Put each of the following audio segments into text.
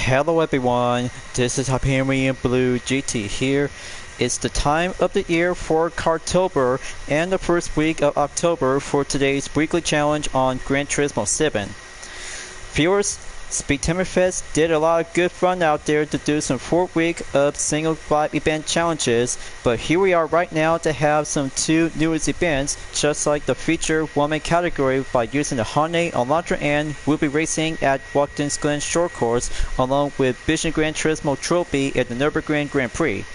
Hello everyone, this is Hyperion-Blue-GT here. It's the time of the year for Cartober and the first week of October for today's weekly challenge on Gran Turismo 7. Viewers, Speedtamerfest did a lot of good fun out there to do some 4 week of single live event challenges, but here we are right now to have some 2 newest events, just like the feature woman category by using the Hyundai Elantra N. We'll be racing at Watkins Glen Short Course along with Vision Gran Turismo Trophy at the Nürburgring Grand Prix.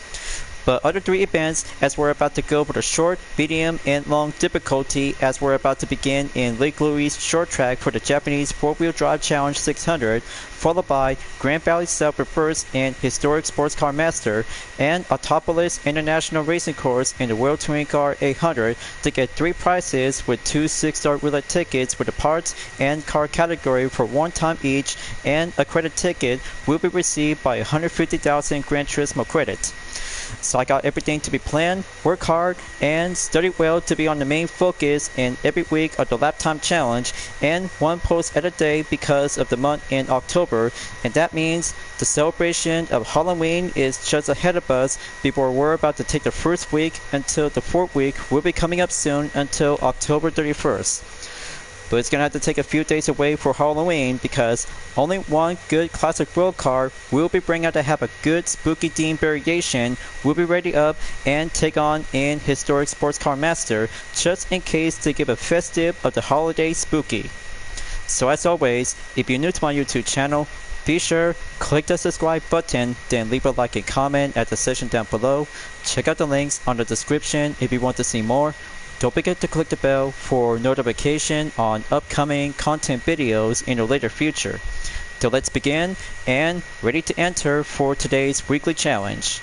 But other 3 events, as we're about to go for the short, medium, and long difficulty, as we're about to begin in Lake Louise short track for the Japanese 4-wheel drive challenge 600, followed by Grand Valley South Reverse and Historic Sports Car Master, and Autopolis International Racing Course in the World Touring Car 800 to get 3 prizes with 2 6-star roulette tickets for the parts and car category for 1 time each, and a credit ticket will be received by 150,000 Gran Turismo credits. So I got everything to be planned, work hard, and study well to be on the main focus in every week of the lap time challenge, and 1 post at a day because of the month in October, and that means the celebration of Halloween is just ahead of us before we're about to take the first week until the 4th week will be coming up soon until October 31st. But it's going to have to take a few days away for Halloween because only 1 good classic road car will be bringing out to have a good spooky theme variation will be ready up and take on in Historic Sports Car Master just in case to give a festive of the holiday spooky. So as always, if you're new to my YouTube channel, be sure click the subscribe button, then leave a like and comment at the section down below. Check out the links on the description if you want to see more. Don't forget to click the bell for notification on upcoming content videos in the later future. So let's begin and ready to enter for today's weekly challenge.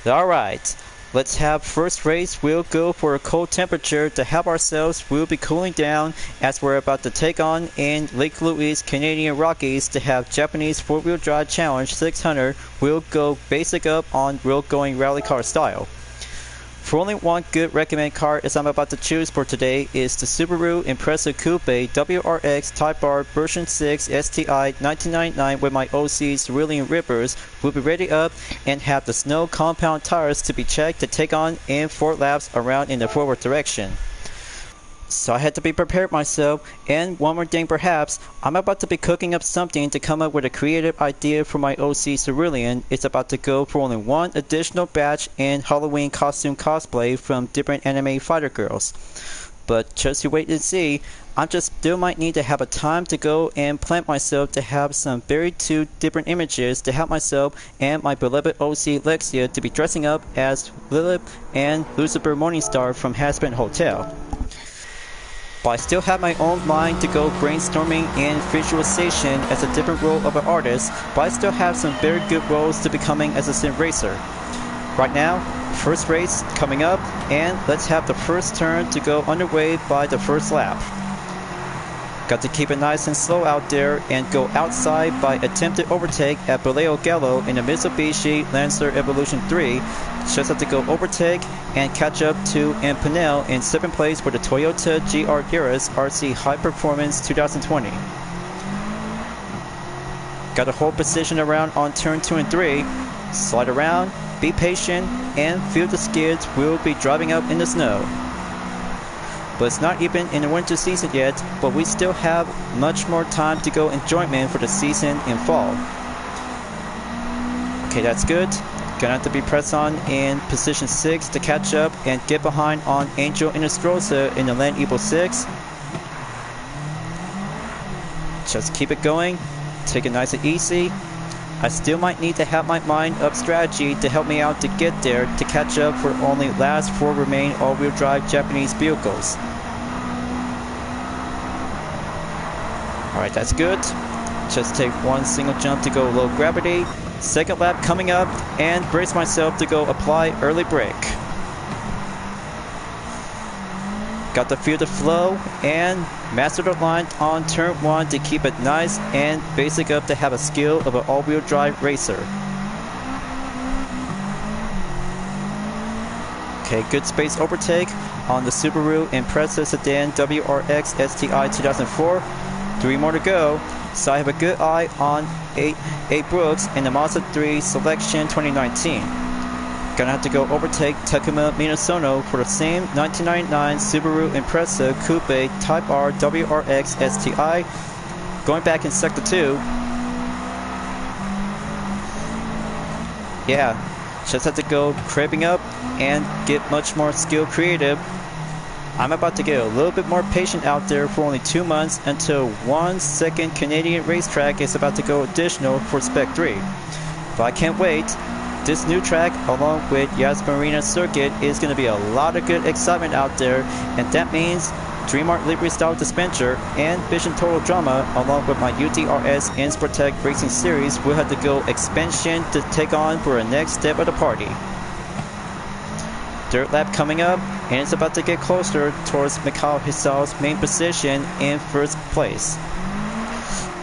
Alright, let's have first race. We'll go for a cold temperature to help ourselves. We'll be cooling down as we're about to take on in Lake Louise Canadian Rockies to have Japanese 4-wheel drive challenge 600. We'll go basic up on real going rally car style. For only 1 good recommend car as I'm about to choose for today is the Subaru Impreza Coupe WRX Type R version 6 STI 1999 with my OC Cerulean Rivers. We'll be ready up and have the snow compound tires to be checked to take on in 4 laps around in the forward direction. So I had to be prepared myself, and one more thing perhaps, I'm about to be cooking up something to come up with a creative idea for my OC Cerulean. It's about to go for only 1 additional batch in Halloween costume cosplay from different anime fighter girls. But just you wait and see, I just still might need to have a time to go and plant myself to have some very 2 different images to help myself and my beloved OC Lexia to be dressing up as Lilith and Lucifer Morningstar from Hazbin Hotel. But I still have my own mind to go brainstorming and visualization as a different role of an artist, but I still have some very good roles to becoming as a sim racer. Right now, first race coming up, and let's have the first turn to go underway by the first lap. Got to keep it nice and slow out there and go outside by attempted overtake at Baleo Gallo in the Mitsubishi Lancer Evolution 3. Just have to go overtake and catch up to Impanel in 7th place for the Toyota GR Yaris RC High Performance 2020. Got to hold position around on turn 2 and 3. Slide around, be patient, and feel the skids will be driving up in the snow. But it's not even in the winter season yet, but we still have much more time to go enjoyment for the season in fall. Okay, that's good. Gonna have to be pressed on in position 6 to catch up and get behind on Angel Inestrosa in the Land Evo 6. Just keep it going, take it nice and easy. I still might need to have my mind up strategy to help me out to get there to catch up for only last 4 remain all-wheel drive Japanese vehicles. Alright, that's good. Just take 1 single jump to go low gravity. Second lap coming up, and brace myself to go apply early brake. Got to feel the flow and master the line on turn 1 to keep it nice and basic up to have a skill of an all-wheel drive racer. Okay, good space overtake on the Subaru Impreza Sedan WRX STI 2004. 3 more to go. So I have a good eye on 8 Brooks in the Mazda 3 Selection 2019. Gonna have to go overtake Takuma Minasono for the same 1999 Subaru Impreza Coupe Type R WRX STI. Going back in Sector 2. Yeah, just have to go creeping up and get much more skill creative. I'm about to get a little bit more patient out there for only 2 months until 1 second Canadian racetrack is about to go additional for Spec 3. But I can't wait. This new track, along with Yas Marina Circuit, is going to be a lot of good excitement out there, and that means DreamArt Livery Style Dispenser and Vision Total Drama, along with my UTRS and Sportec Racing Series, will have to go expansion to take on for a next step of the party. Dirt lap coming up, and it's about to get closer towards Mikhail Hisal's main position in first place.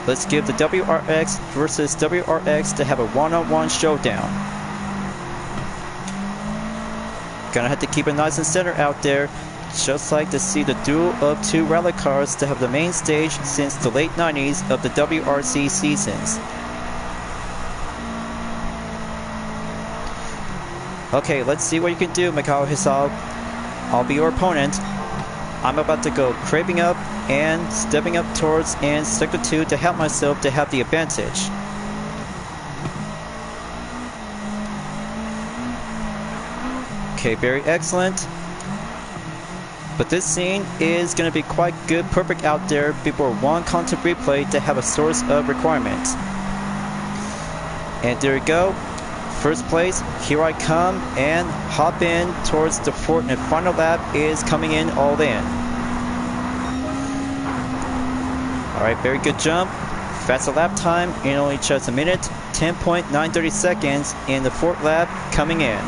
Let's give the WRX versus WRX to have a one-on-one showdown. Gonna have to keep it nice and center out there, just like to see the duel of 2 rally cars to have the main stage since the late 90s of the WRC seasons. Okay, let's see what you can do, Mikhail Hisal. I'll be your opponent. I'm about to go creeping up and stepping up towards and Sector 2 to help myself to have the advantage. Okay, very excellent. But this scene is going to be quite good, perfect out there before 1 content replay to have a source of requirement. And there we go. First place, here I come, and hop in towards the 4th and final lap is coming in all in. Alright, very good jump. Faster lap time in only just a minute. 10.930 seconds in the 4th lap coming in.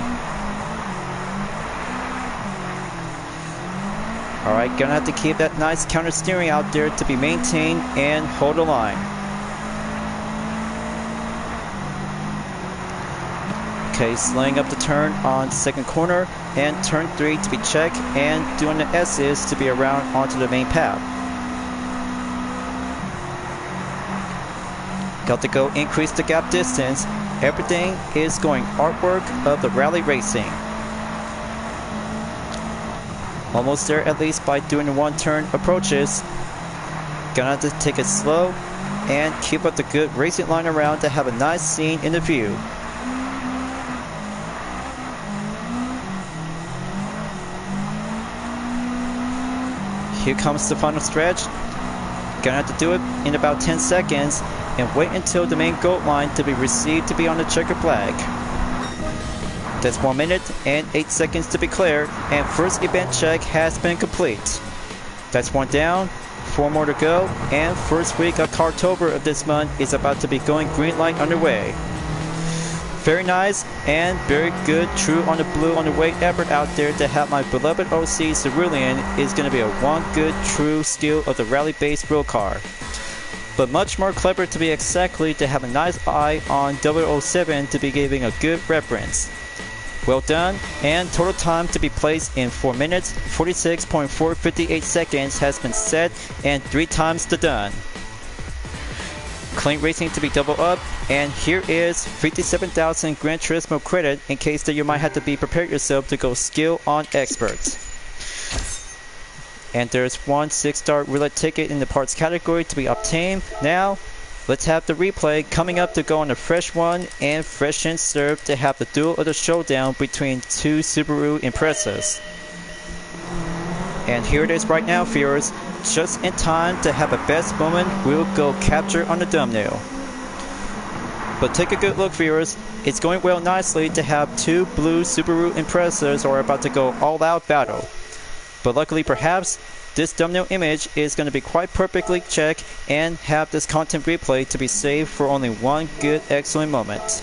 Alright, gonna have to keep that nice counter steering out there to be maintained and hold the line. Okay, slowing up the turn on 2nd corner and turn 3 to be checked and doing the S's to be around onto the main path. Got to go increase the gap distance. Everything is going artwork of the rally racing. Almost there at least by doing the 1-turn approaches. Gonna have to take it slow and keep up the good racing line around to have a nice scene in the view. Here comes the final stretch. Gonna have to do it in about 10 seconds and wait until the main goal line to be received to be on the checker flag. That's 1 minute and 8 seconds to be cleared, and first event check has been complete. That's 1 down, 4 more to go, and first week of Cartober of this month is about to be going green light underway. Very nice and very good, true on the blue on the way effort out there to have my beloved OC Cerulean is going to be a 1 good true skill of the rally-based real car. But much more clever to be exactly to have a nice eye on 007 to be giving a good reference. Well done, and total time to be placed in 4 minutes, 46.458 seconds has been set, and 3 times the done. Clean racing to be double up, and here is 57,000 Gran Turismo credit in case that you might have to be prepared yourself to go skill on experts. And there's 1 6-star roulette ticket in the parts category to be obtained. Now, let's have the replay coming up to go on a fresh one and fresh and served to have the duel of the showdown between 2 Subaru Imprezas. And here it is right now, viewers, just in time to have a best moment we'll go capture on the thumbnail. But take a good look, viewers, it's going well nicely to have 2 blue Subaru Imprezas are about to go all out battle. But luckily perhaps, this thumbnail image is going to be quite perfectly checked and have this content replay to be saved for only 1 good excellent moment.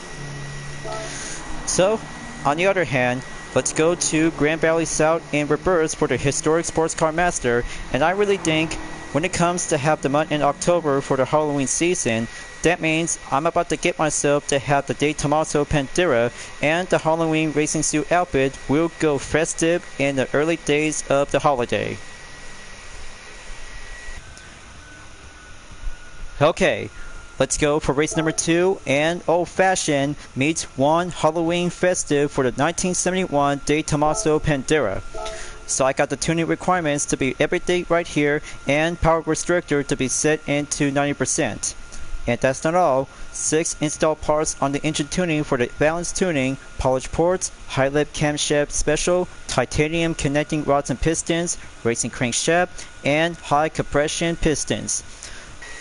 So, on the other hand, let's go to Grand Valley South in reverse for the historic sports car master, and I really think when it comes to have the month in October for the Halloween season, that means I'm about to get myself to have the De Tomaso Pantera, and the Halloween racing suit outfit will go festive in the early days of the holiday. Okay, let's go for race number 2, and Old Fashioned meets 1 Halloween festive for the 1971 De Tomaso Pantera. So I got the tuning requirements to be everything right here, and power restrictor to be set into 90%. And that's not all. 6 installed parts on the engine tuning for the balance tuning, polished ports, high lip camshaft special, titanium connecting rods and pistons, racing crankshaft, and high compression pistons.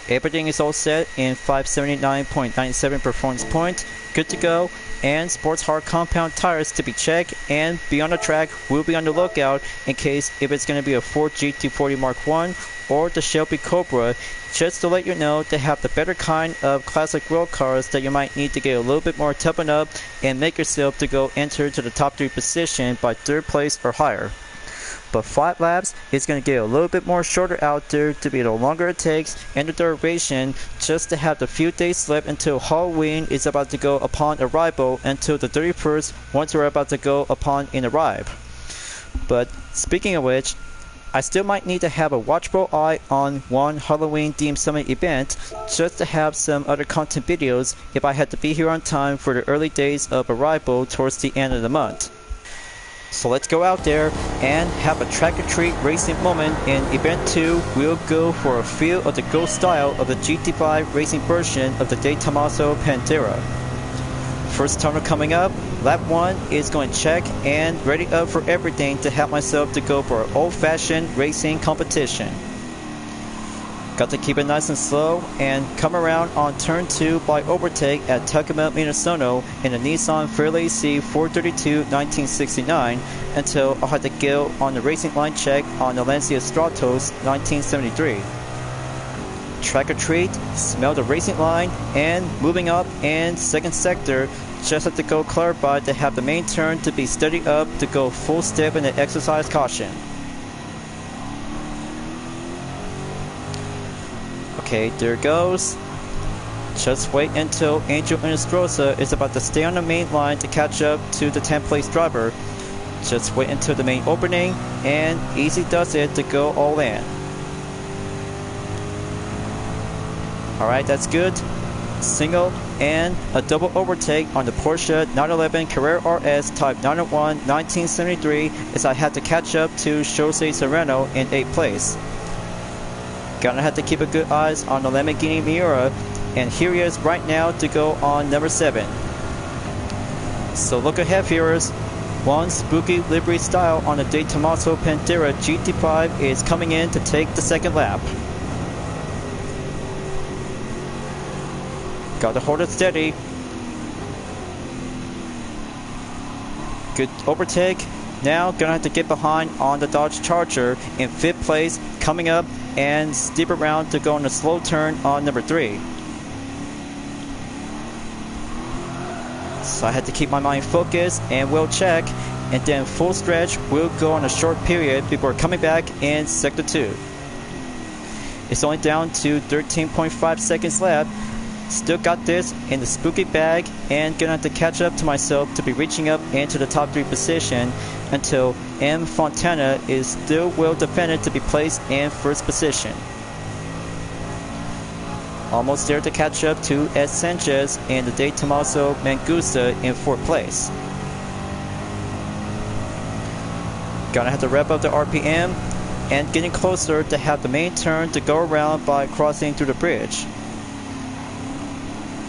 Everything is all set in 579.97 performance point, good to go, and sports hard compound tires to be checked, and be on the track. We'll be on the lookout in case if it's going to be a Ford GT40 Mark I or the Shelby Cobra, just to let you know they have the better kind of classic road cars that you might need to get a little bit more toughened up and make yourself to go enter to the top 3 position by 3rd place or higher. But 5 laps is going to get a little bit more shorter out there to be the longer it takes and the duration, just to have the few days left until Halloween is about to go upon arrival until the 31st once we're about to go upon in arrive. But speaking of which, I still might need to have a watchful eye on 1 Halloween themed summit event just to have some other content videos if I had to be here on time for the early days of arrival towards the end of the month. So let's go out there and have a track or treat racing moment. In event 2, we'll go for a feel of the Go style of the GT5 racing version of the De Tomaso Pantera. First tunnel coming up, lap 1 is going to check and ready up for everything to help myself to go for an old-fashioned racing competition. Got to keep it nice and slow and come around on turn 2 by overtake at Tucumel, Minnesota in a Nissan Fairlane C 432 1969 until I had to go on the racing line check on the Lancia Stratos 1973. Track or treat, smell the racing line, and moving up in 2nd sector, just had to go clarified to have the main turn to be steady up to go full step in the exercise caution. Okay, there it goes. Just wait until Angel Inestrosa is about to stay on the main line to catch up to the 10th place driver. Just wait until the main opening, and easy does it to go all in. Alright, that's good. Single and a double overtake on the Porsche 911 Carrera RS Type 901 1973 as I had to catch up to Jose Serrano in 8th place. Gonna have to keep a good eyes on the Lamborghini Miura, and here he is right now to go on number 7. So look ahead, viewers. 1 spooky livery style on the De Tomaso Pantera GT5 is coming in to take the 2nd lap. Gotta hold it steady. Good overtake. Now gonna have to get behind on the Dodge Charger in 5th place, coming up and steep around to go on a slow turn on number 3. So I had to keep my mind focused and will check, and then full stretch will go on a short period before coming back in sector 2. It's only down to 13.5 seconds left. Still got this in the spooky bag, and gonna have to catch up to myself to be reaching up into the top 3 position until M. Fontana is still well defended to be placed in 1st position. Almost there to catch up to Ed Sanchez and the De Tomaso Mangusta in 4th place. Gonna have to rev up the RPM and getting closer to have the main turn to go around by crossing through the bridge.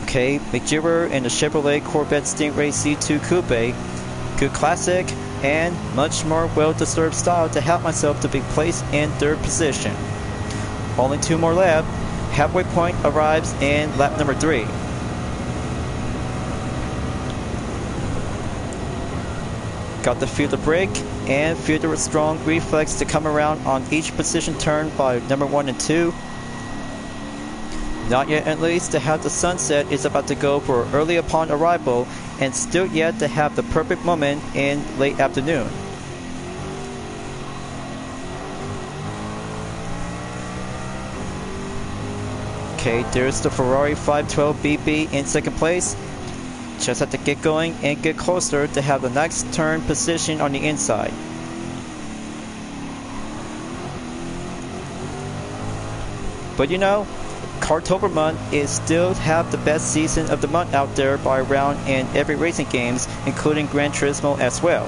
Okay, McGiver and the Chevrolet Corvette Stingray C2 Coupe. Good classic and much more well-deserved style to help myself to be placed in 3rd position. Only 2 more left. Halfway point arrives in lap number 3. Got to feel the brake and feel the strong reflex to come around on each position turn by number 1 and 2. Not yet at least to have the sunset is about to go for early upon arrival, and still yet to have the perfect moment in late afternoon. Okay, there's the Ferrari 512 BB in second place. Just have to get going and get closer to have the next turn position on the inside. But you know, Cartober month is still have the best season of the month out there by round in every racing games, including Gran Turismo as well.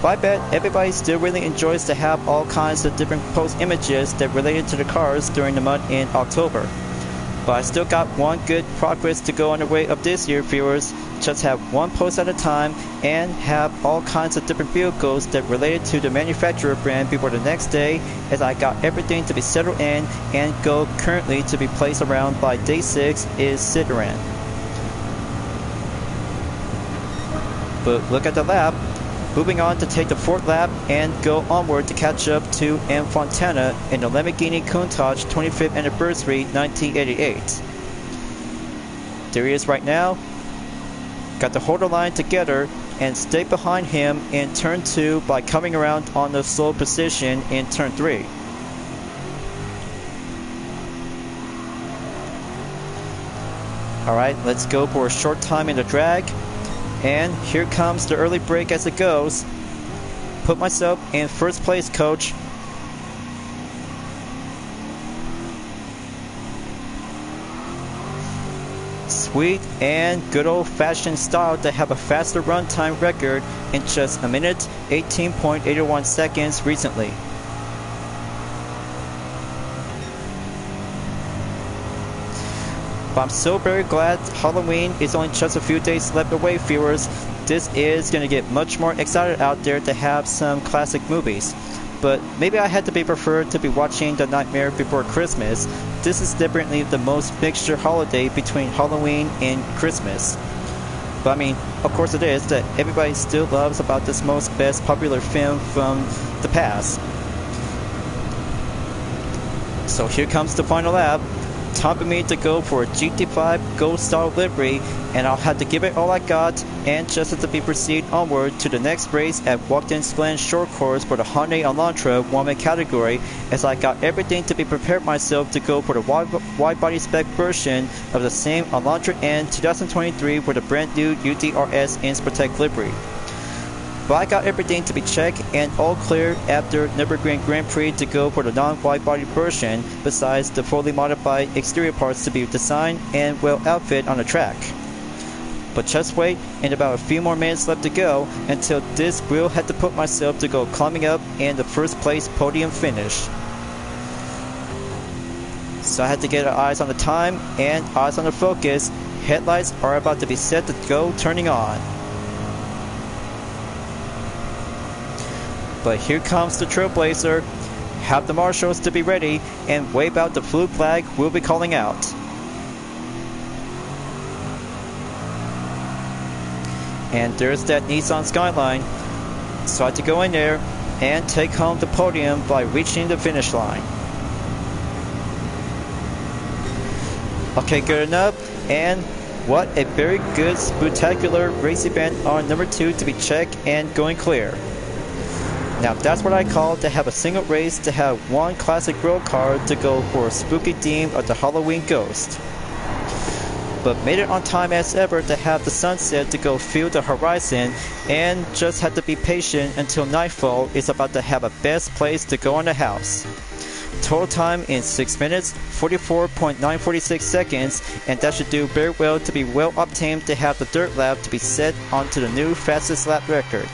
But I bet everybody still really enjoys to have all kinds of different post images that related to the cars during the month in October. But I still got one good progress to go on the way of this year, viewers. Just have one post at a time and have all kinds of different vehicles that related to the manufacturer brand before the next day, as I got everything to be settled in and go currently to be placed around by day 6 is Citroen. But look at the lap. Moving on to take the 4th lap and go onward to catch up to M. Fontana in the Lamborghini Countach 25th anniversary 1988. There he is right now. Got to hold the line together and stay behind him in turn 2 by coming around on the slow position in turn 3. Alright, let's go for a short time in the drag. And here comes the early break as it goes. Put myself in first place, coach. Sweet and good old-fashioned style to have a faster runtime record in just a minute 18.81 seconds recently. But I'm so very glad Halloween is only just a few days left away, viewers. This is going to get much more excited out there to have some classic movies. But maybe I had to be preferred to be watching The Nightmare Before Christmas. This is definitely the most mixture holiday between Halloween and Christmas. But I mean, of course it is that everybody still loves about this most best popular film from the past. So here comes the final lap. Time for me to go for a GT5 Gold Star livery, and I'll have to give it all I got, and just have to be proceed onward to the next race at Watkins Glen Short Course for the Hyundai Elantra 1-man category, as I got everything to be prepared myself to go for the wide body spec version of the same Elantra N 2023 with a brand new UDRS Inspirtech livery. But I got everything to be checked and all clear after Nürburgring Grand Prix to go for the non-wide body version, besides the fully modified exterior parts to be designed and well outfit on the track. But just wait, and about a few more minutes left to go until this will have to put myself to go climbing up in the first place podium finish. So I had to get our eyes on the time and eyes on the focus. Headlights are about to be set to go turning on. But here comes the Trailblazer. Have the marshals to be ready and wave out the blue flag we'll be calling out. And there's that Nissan Skyline. So I had to go in there and take home the podium by reaching the finish line. Okay, good enough. And what a very good spectacular race event on number 2 to be checked and going clear. Now that's what I call to have a single race to have one classic road car to go for a spooky theme of the Halloween ghost. But made it on time as ever to have the sunset to go feel the horizon, and just had to be patient until nightfall is about to have a best place to go on the house. Total time in 6 minutes, 44.946 seconds, and that should do very well to be well obtained to have the dirt lap to be set onto the new fastest lap record.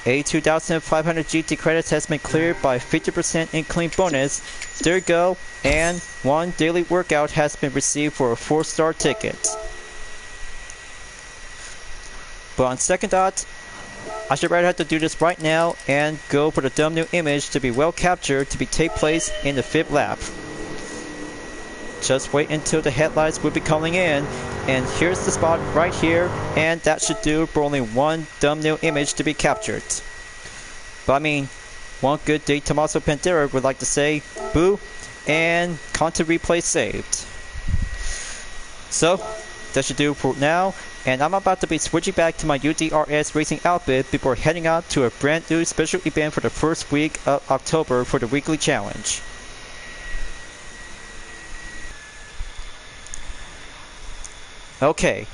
A 2,500 GT credits has been cleared by 50% in clean bonus. There you go, and one daily workout has been received for a 4-star ticket. But on second thought, I should rather have to do this right now and go for the thumbnail image to be well captured to be take place in the 5th lap. Just wait until the headlights will be coming in, and here's the spot right here, and that should do for only one thumbnail image to be captured. But I mean, one good day Tommaso Pandera would like to say, boo, and content replay saved. So, that should do for now, and I'm about to be switching back to my UDRS racing outfit before heading out to a brand new special event for the first week of October for the weekly challenge. Okay,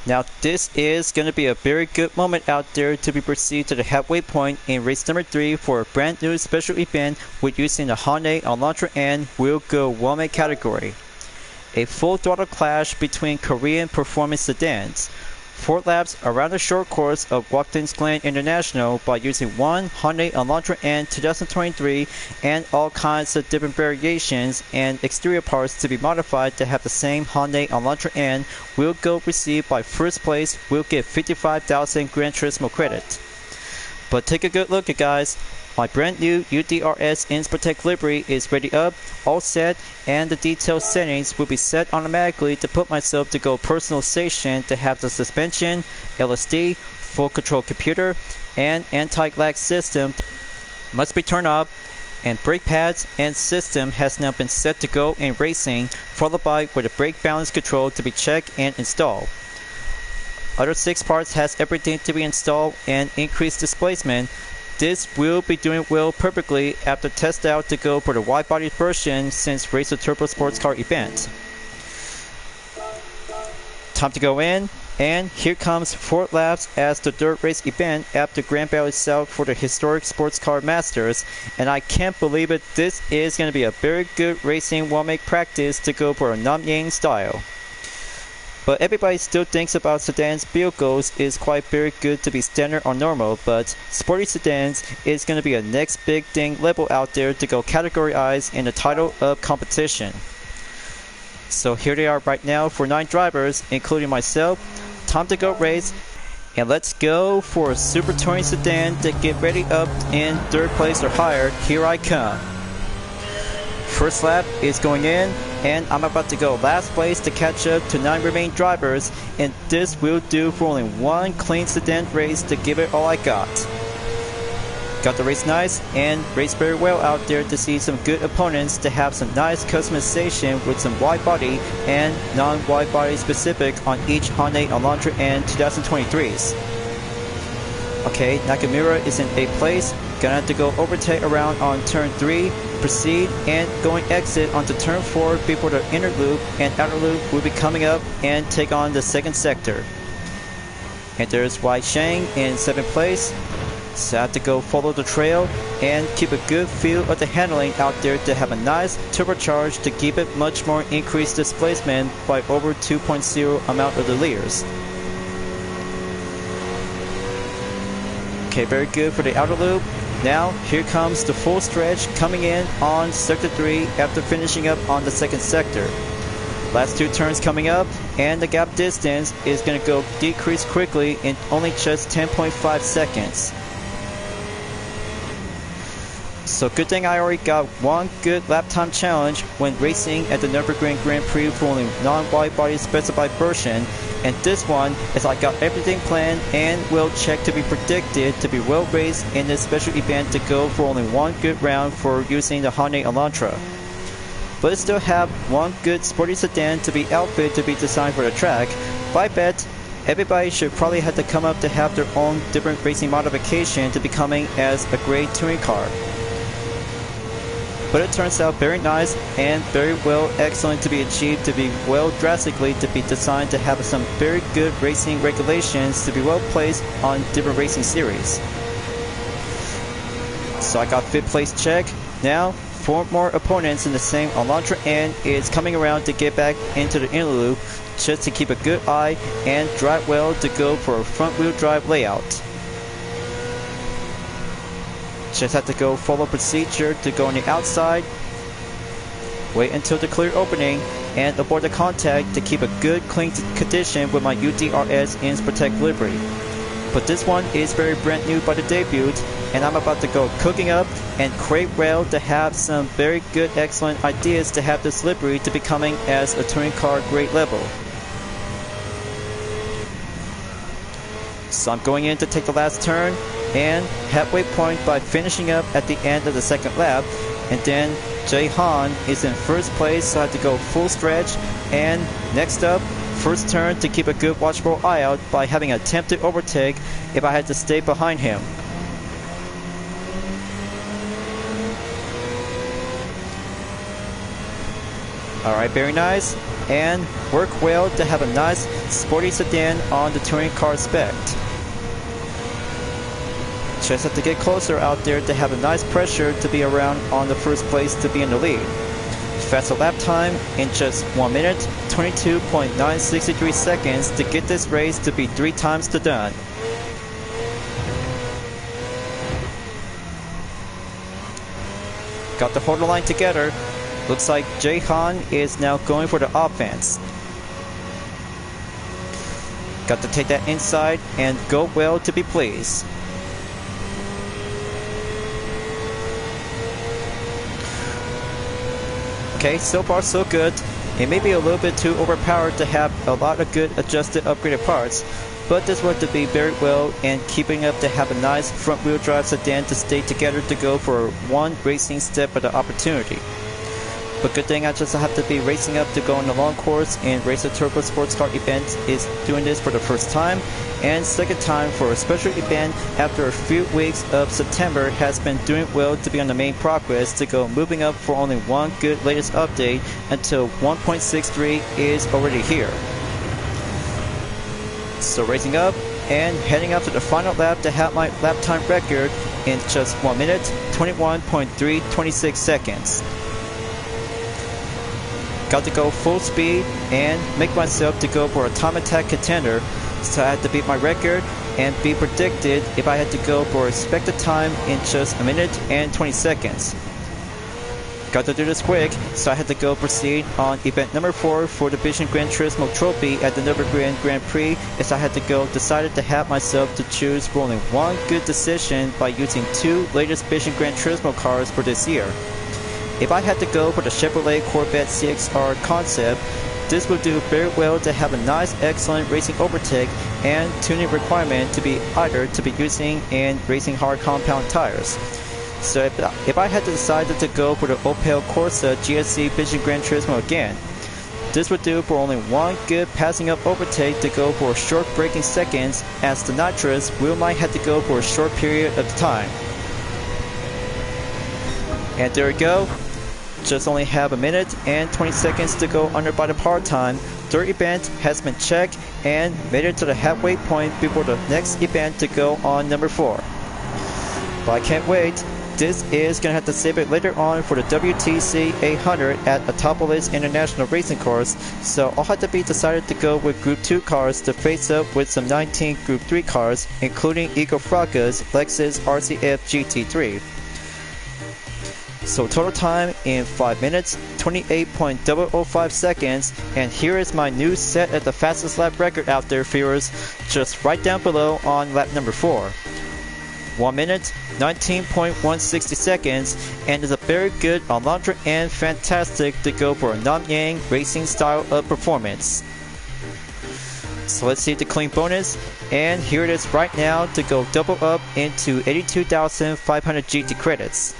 now this is going to be a very good moment out there to be proceed to the halfway point in race number 3 for a brand new special event with using the Hyundai Elantra and Wheel Go Womack category. A full throttle clash between Korean performance sedans. 4 laps around the short course of Watkins Glen International by using one Hyundai Elantra N 2023 and all kinds of different variations and exterior parts to be modified to have the same Hyundai Elantra N will go received by first place will get 55,000 Gran Turismo credit. But take a good look at guys. My brand new UDRS Inspirtech livery is ready up, all set, and the detailed settings will be set automatically to put myself to go personalization to have the suspension, LSD, full control computer, and anti-lag system must be turned up, and brake pads and system has now been set to go in racing, followed by with the brake balance control to be checked and installed. Other 6 parts has everything to be installed and increased displacement. This will be doing well perfectly after test out to go for the wide-body version since Racer Turbo Sports Car event. Time to go in, and here comes 4 laps as the dirt race event after Grand Valley South for the historic sports car masters, and I can't believe it, this is going to be a very good racing Womack practice to go for a Namyang style. But everybody still thinks about sedans vehicles is quite very good to be standard or normal, but sporty sedans is going to be a next big thing level out there to go categorize in the title of competition. So here they are right now for 9 drivers, including myself. Time to go race, and let's go for a super touring sedan to get ready up in 3rd place or higher. Here I come. First lap is going in, and I'm about to go last place to catch up to 9 remaining drivers, and this will do for only one clean sedan race to give it all I got. Got the race nice and raced very well out there to see some good opponents to have some nice customization with some wide body and non-wide body specific on each Hyundai Elantra N 2023s. Okay, Nakamura is in 8th place. Gonna have to go overtake around on turn 3, proceed, and going exit onto turn 4 before the inner loop and outer loop will be coming up and take on the 2nd sector. And there's Wai Shang in 7th place. So I have to go follow the trail and keep a good feel of the handling out there to have a nice turbocharge to keep it much more increased displacement by over 2.0 amount of the liters. Okay, very good for the outer loop. Now, here comes the full stretch coming in on Sector 3 after finishing up on the 2nd sector. Last 2 turns coming up, and the gap distance is going to go decrease quickly in only just 10.5 seconds. So good thing I already got one good lap time challenge when racing at the Nürburgring Grand Prix for only non-wide body specified version, and this one is I got everything planned and will check to be predicted to be well raced in this special event to go for only one good round for using the Hyundai Elantra. But it still have one good sporty sedan to be outfitted to be designed for the track. But I bet everybody should probably have to come up to have their own different racing modification to becoming as a great touring car. But it turns out very nice and very well excellent to be achieved to be well drastically to be designed to have some very good racing regulations to be well placed on different racing series. So I got 5th place check. Now 4 more opponents in the same Elantra N is coming around to get back into the inner loop just to keep a good eye and drive well to go for a front wheel drive layout. Just have to go follow procedure to go on the outside, wait until the clear opening, and avoid the contact to keep a good clean condition with my UDRS Inspirtech livery. But this one is very brand new by the debut, and I'm about to go cooking up and crate rail to have some very good excellent ideas to have this livery to becoming as a touring car grade level. So I'm going in to take the last turn and halfway point by finishing up at the end of the 2nd lap, and then Jay Han is in 1st place, so I have to go full stretch, and next up, first turn to keep a good watchful eye out by having an attempted overtake if I had to stay behind him. Alright, very nice. and work well to have a nice sporty sedan on the touring car spec. Just have to get closer out there to have a nice pressure to be around on the first place to be in the lead. Faster lap time in just 1 minute, 22.963 seconds to get this race to be 3 times the done. Got to hold the line together. Looks like Jahan is now going for the offense. Got to take that inside and go well to be pleased. Okay, so far so good. It may be a little bit too overpowered to have a lot of good adjusted upgraded parts, but this worked to be very well and keeping up to have a nice front wheel drive sedan to stay together to go for one racing step at the opportunity. But good thing I just have to be racing up to go on the long course and race a turbo sports car event is doing this for the first time, and second time for a special event after a few weeks of September has been doing well to be on the main progress to go moving up for only one good latest update until 1.63 is already here. So racing up and heading up to the final lap to have my lap time record in just 1 minute, 21.326 seconds. Got to go full speed and make myself to go for a time attack contender, so I had to beat my record and be predicted if I had to go for expected time in just 1 minute and 20 seconds. Got to do this quick, so I had to go proceed on event number 4 for the Vision Gran Turismo trophy at the Nürburgring Grand Prix, as I had to go decided to have myself to choose for only one good decision by using 2 latest Vision Gran Turismo cars for this year. If I had to go for the Chevrolet Corvette CXR concept, this would do very well to have a nice excellent racing overtake and tuning requirement to be either to be using in racing hard compound tires. So if I had to decide to go for the Opel Corsa GSC Vision Gran Turismo again, this would do for only one good passing up overtake to go for short braking seconds, as the nitrous will might have to go for a short period of time. And there we go. Just only have 1 minute and 20 seconds to go under by the power time. Third event has been checked and made it to the halfway point before the next event to go on number 4. But I can't wait. This is gonna have to save it later on for the WTC 800 at Autopolis International Racing Course, so I'll have to be decided to go with Group 2 cars to face up with some 19 Group 3 cars, including Eco Fracas Lexus RCF GT3. So total time in 5 minutes, 28.005 seconds, and here is my new set at the fastest lap record out there, viewers, just right down below on lap number 4. 1 minute, 19.160 seconds, and is a very good Alondra and fantastic to go for a Nam-Yang racing style of performance. So let's see the clean bonus, and here it is right now to go double up into 82,500 GT credits.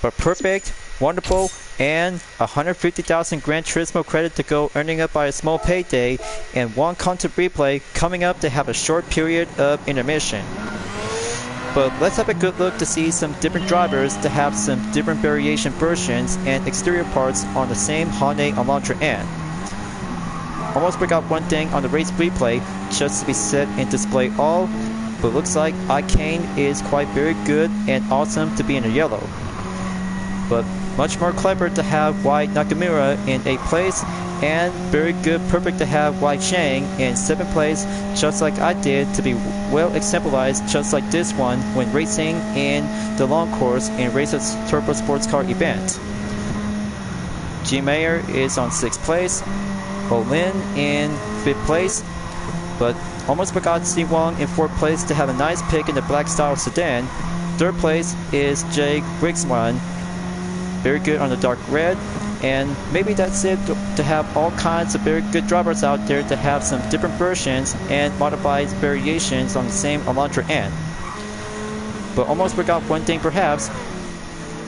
But perfect, wonderful, and 150,000 Gran Turismo credit to go earning up by a small payday, and one content replay coming up to have a short period of intermission. But let's have a good look to see some different drivers to have some different variation versions and exterior parts on the same Hyundai Elantra N. Almost forgot one thing on the race replay, just to be set in display all, but looks like Icane is quite very good and awesome to be in the yellow. But much more clever to have White Nakamura in 8th place, and very good perfect to have White Shang in 7th place, just like I did, to be well exemplarized just like this one when racing in the long course in Racer's Turbo Sports Car event. G. Mayer is on 6th place, Olin in 5th place, but almost forgot Si Wong in 4th place to have a nice pick in the black style sedan. 3rd place is Jay Grixman, very good on the dark red, and maybe that's it to have all kinds of very good drivers out there to have some different versions and modified variations on the same Elantra N. But almost forgot one thing perhaps,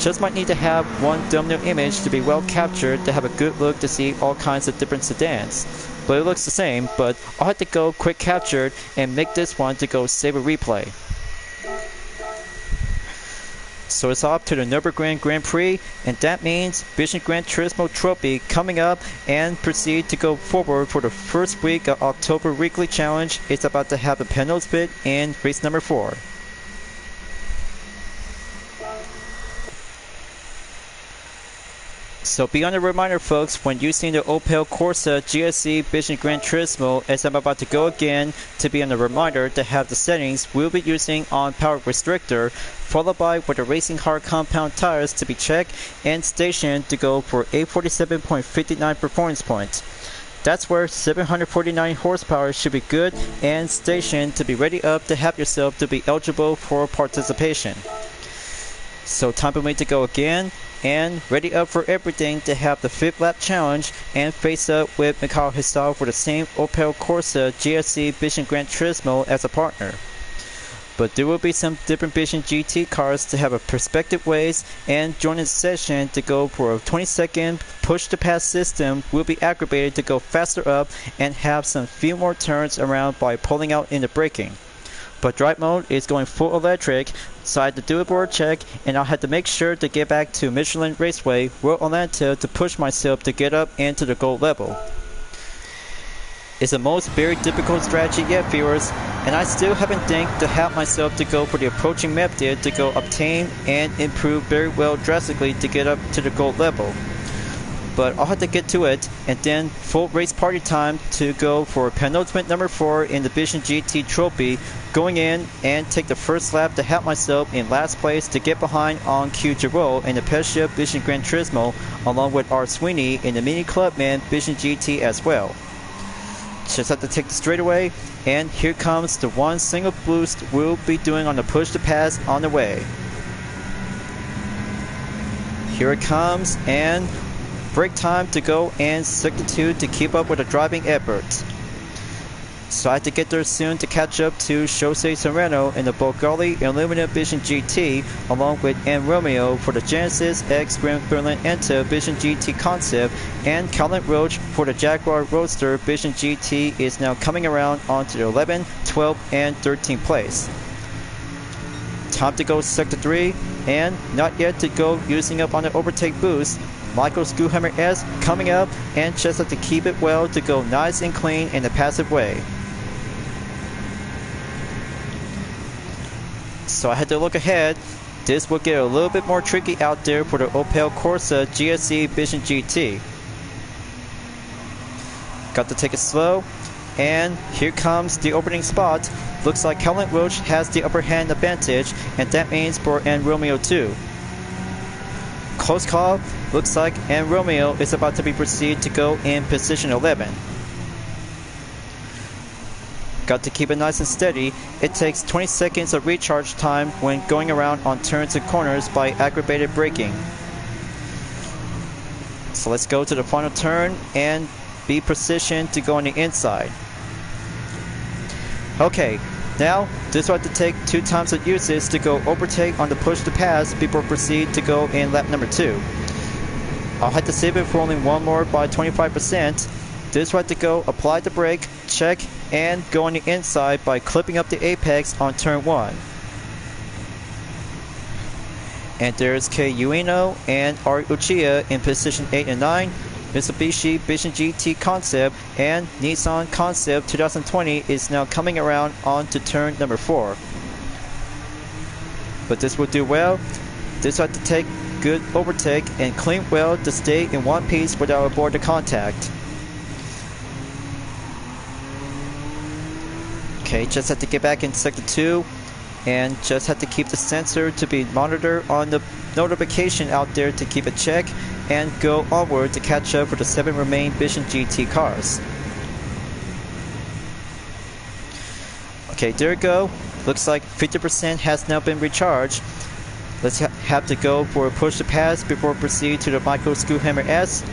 just might need to have one thumbnail image to be well captured to have a good look to see all kinds of different sedans. But it looks the same, but I'll have to go quick captured and make this one to go save a replay. So it's off to the Nürburgring Grand Prix, and that means Vision Gran Turismo Trophy coming up, and proceed to go forward for the first week of October Weekly Challenge. It's about to have a penultimate in race number 4. So be on the reminder, folks, when using the Opel Corsa GSE Vision Gran Turismo, as I'm about to go again, to be on the reminder to have the settings we'll be using on power restrictor, followed by with the racing hard compound tires to be checked and stationed to go for 847.59 performance points. That's where 749 horsepower should be good and stationed to be ready up to have yourself to be eligible for participation. So time for me to go again, and ready up for everything to have the 5th lap challenge and face up with Mikhail Hisal for the same Opel Corsa GSE Vision Gran Turismo as a partner. But there will be some different Vision GT cars to have a perspective ways, and join the session to go for a 20-second push to pass system will be aggravated to go faster up and have some few more turns around by pulling out in the braking. But drive mode is going full electric, so I had to do a board check, and I had to make sure to get back to Michelin Raceway, World Atlanta, to push myself to get up into the gold level. It's the most very difficult strategy yet, viewers, and I still haven't think to have myself to go for the approaching method to go obtain and improve very well drastically to get up to the gold level. But I'll have to get to it, and then full race party time to go for penultimate number 4 in the Vision GT Trophy, going in and take the first lap to have myself in last place to get behind on Q Giroux in the Pescia Vision Gran Turismo, along with R. Sweeney in the Mini Clubman Vision GT as well. Just have to take the straightaway, and here comes the one single boost we'll be doing on the push to pass on the way. Here it comes, and break time to go and sector 2 to keep up with the driving effort. So I had to get there soon to catch up to Jose Serrano in the Bulgari Aluminum Vision GT, along with M. Romeo for the Genesis X Grand Berlin Enta Vision GT Concept, and Colin Roach for the Jaguar Roadster Vision GT is now coming around onto the 11th, 12th, and 13th place. Time to go sector 3, and not yet to go using up on the overtake boost. Michael Skuhammer S coming up, and just have to keep it well to go nice and clean in the passive way. So I had to look ahead. This will get a little bit more tricky out there for the Opel Corsa GSE Vision GT. Got to take it slow, and here comes the opening spot. Looks like Helen Roach has the upper hand advantage, and that means for N. Romeo too. Close call. Looks like N. Romeo is about to be proceed to go in position 11. Got to keep it nice and steady. It takes 20 seconds of recharge time when going around on turns and corners by aggravated braking. So let's go to the final turn and be positioned to go on the inside. Okay, now this will have to take 2 times of uses to go overtake on the push to pass before proceed to go in lap number 2. I'll have to save it for only one more by 25%. This will have to go apply the brake, check, and go on the inside by clipping up the apex on turn 1. And there's Kei Ueno and Ari Uchiha in position 8 and 9. Mitsubishi Vision GT Concept and Nissan Concept 2020 is now coming around onto turn number 4. But this will do well. This will have to take good overtake and clean well to stay in one piece without avoid the contact. Okay, just have to get back in sector 2 and just have to keep the sensor to be monitored on the notification out there to keep it check and go onward to catch up with the 7 remaining Vision GT cars. Okay, there we go. Looks like 50% has now been recharged. Let's have to go for a push to pass before proceed to the Michael Skuhammer S.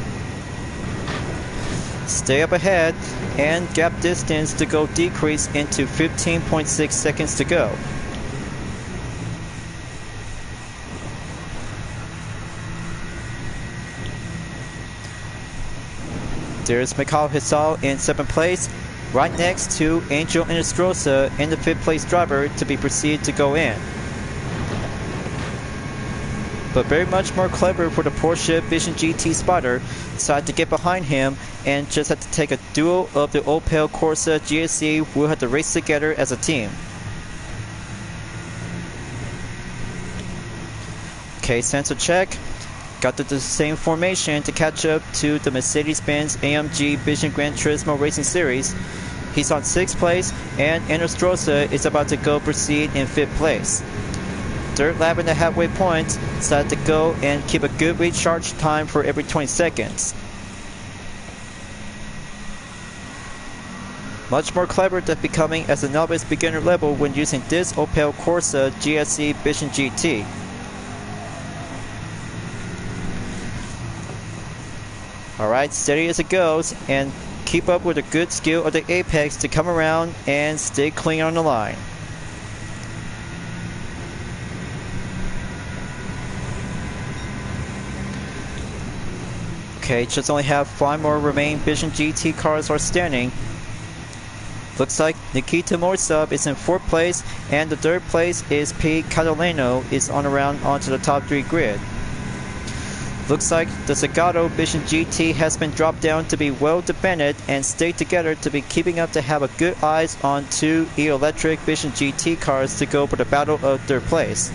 Stay up ahead, and gap distance to go decrease into 15.6 seconds to go. There's Mikhail Hisal in 7th place, right next to Angel Inestrosa in the 5th place driver to be proceed to go in. but very much more clever for the Porsche Vision GT spotter. Decided to get behind him and just had to take a duo of the Opel Corsa GSC. We'll have to race together as a team. Okay, sensor check. Got the same formation to catch up to the Mercedes-Benz AMG Vision Gran Turismo Racing Series. He's on 6th place, and Enostrosa is about to go proceed in 5th place. Third lap in the halfway point, decided to go and keep a good recharge time for every 20 seconds. Much more clever than becoming as a novice beginner level when using this Opel Corsa GSC Vision GT. Alright, steady as it goes, and keep up with the good skill of the apex to come around and stay clean on the line. Okay, just only have 5 more remaining Vision GT cars are standing. Looks like Nikita Morsub is in 4th place, and the 3rd place is P. Catalano is on around onto the top 3 grid. Looks like the Zagato Vision GT has been dropped down to be well defended and stay together to be keeping up to have a good eyes on 2 E-Electric Vision GT cars to go for the battle of 3rd place.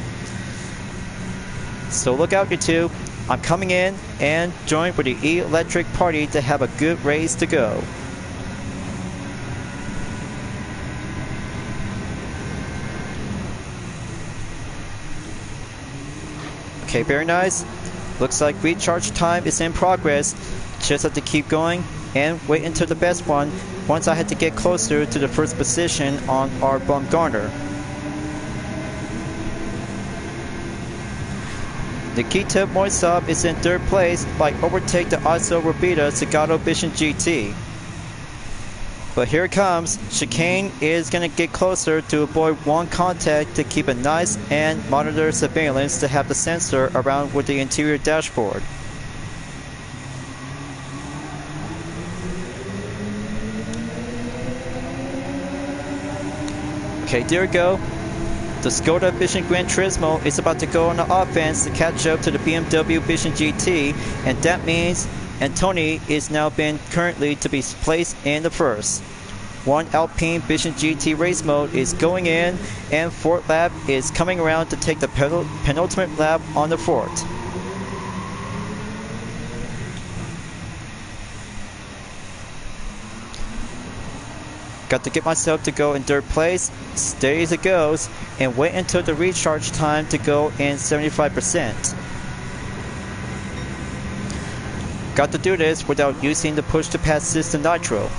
So look out, you two. I'm coming in and join with the E-Electric party to have a good race to go. Okay, very nice. Looks like recharge time is in progress. Just have to keep going and wait until the best one once I had to get closer to the 1st position on our Bumgarner. Nikita Moisov is in 3rd place by overtake the Aso Robita Zagato Vision GT. But here it comes. Chicane is going to get closer to avoid one contact to keep it nice and monitor surveillance to have the sensor around with the interior dashboard. Okay, there we go. The Skoda Vision Gran Turismo is about to go on the offense to catch up to the BMW Vision GT, and that means Antoni is now been currently to be placed in the 1st. 1 Alpine Vision GT race mode is going in, and 4th lap is coming around to take the penultimate lap on the 4th. Got to get myself to go in 3rd place, steady as it goes, and wait until the recharge time to go in 75%. Got to do this without using the push to pass system nitro.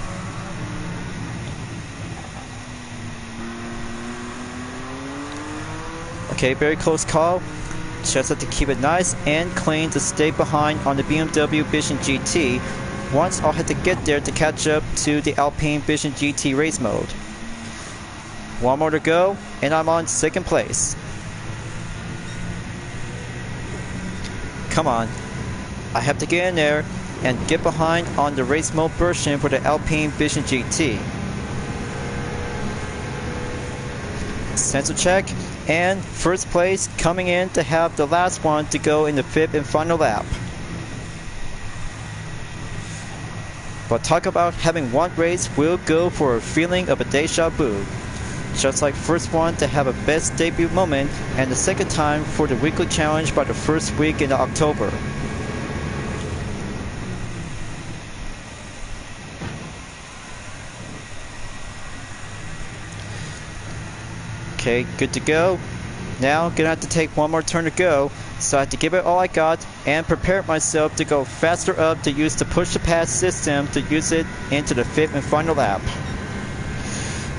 Okay, very close call. Just have to keep it nice and clean to stay behind on the BMW Vision GT. Once I'll have to get there to catch up to the Alpine Vision GT race mode. 1 more to go, and I'm on 2nd place. Come on. I have to get in there and get behind on the race mode version for the Alpine Vision GT. Sensor check, and 1st place coming in to have the last one to go in the 5th and final lap. But talk about having one race will go for a feeling of a deja vu. Just like 1st one to have a best debut moment, and the 2nd time for the weekly challenge by the 1st week in October. Okay, good to go. Now gonna have to take 1 more turn to go, so I have to give it all I got and prepare myself to go faster up to use the push to pass system to use it into the 5th and final lap.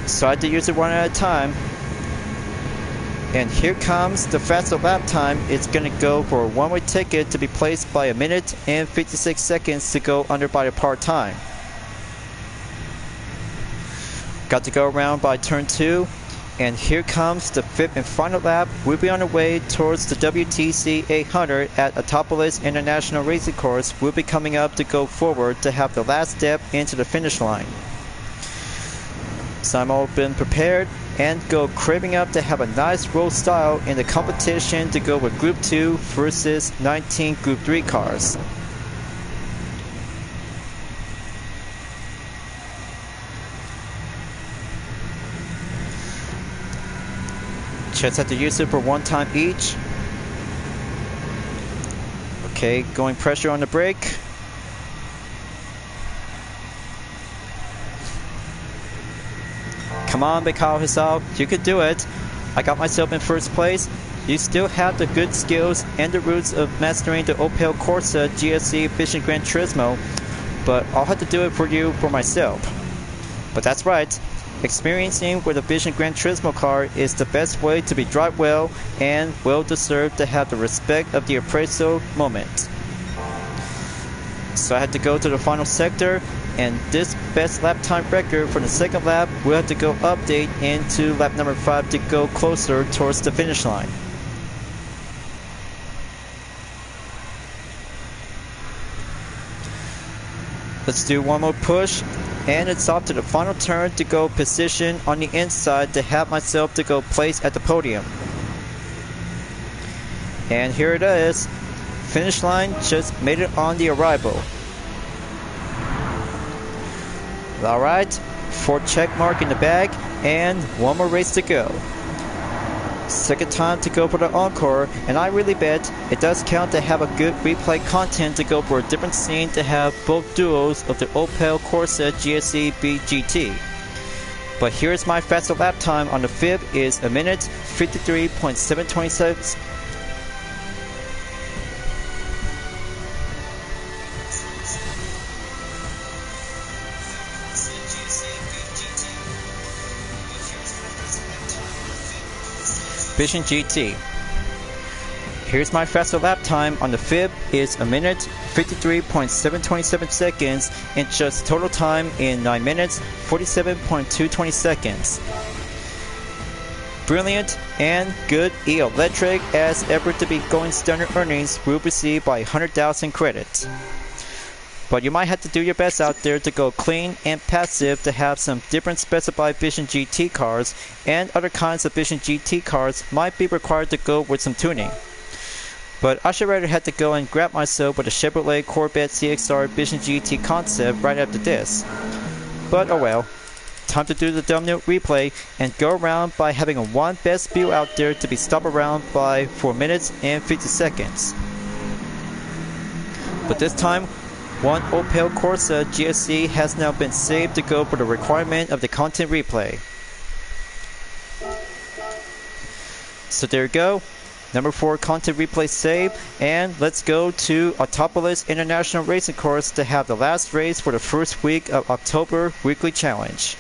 So I had to use it one at a time. And here comes the faster lap time. It's gonna go for a one-way ticket to be placed by 1 minute and 56 seconds to go under by the par time. Got to go around by turn 2. And here comes the 5th and final lap. We'll be on the way towards the WTC 800 at Autopolis International Racing Course. We'll be coming up to go forward to have the last step into the finish line. So I'm all been prepared, and go craving up to have a nice roll style in the competition to go with Group 2 versus 19 Group 3 cars. Just have to use it for one time each. Okay, going pressure on the brake. Come on, Mikhail Hisao, you could do it. I got myself in first place. You still have the good skills and the roots of mastering the Opel Corsa GSC Vision Gran Turismo, but I'll have to do it for you for myself. But that's right, experiencing with a Vision Gran Turismo car is the best way to be drive well and well deserved to have the respect of the appraisal moment. So I had to go to the final sector, and this best lap time record for the second lap will have to go update into lap number 5 to go closer towards the finish line. Let's do one more push, and it's off to the final turn to go position on the inside to have myself to go place at the podium. And here it is. Finish line just made it on the arrival. Alright, 4 check mark in the bag, and one more race to go. Second time to go for the encore, and I really bet it does count to have a good replay content to go for a different scene to have both duos of the Opel Corsa GSC B-GT. But here's my fastest lap time on the fib is a minute 53.726. Vision GT. Here's my faster lap time on the fib is a minute 53.727 seconds, and just total time in 9 minutes 47.220 seconds. Brilliant and good electric as ever to be going standard earnings will receive by 100,000 credits. But you might have to do your best out there to go clean and passive to have some different specified Vision GT cars, and other kinds of Vision GT cars might be required to go with some tuning. But I should rather have to go and grab myself with a Chevrolet Corvette CXR Vision GT concept right after this. But oh well. Time to do the dumb note replay and go around by having a one best view out there to be stopped around by 4 minutes and 50 seconds. But this time, one Opel Corsa GSC has now been saved to go for the requirement of the content replay. So there you go, number 4 content replay saved, and let's go to Autopolis International Racing Course to have the last race for the first week of October weekly challenge.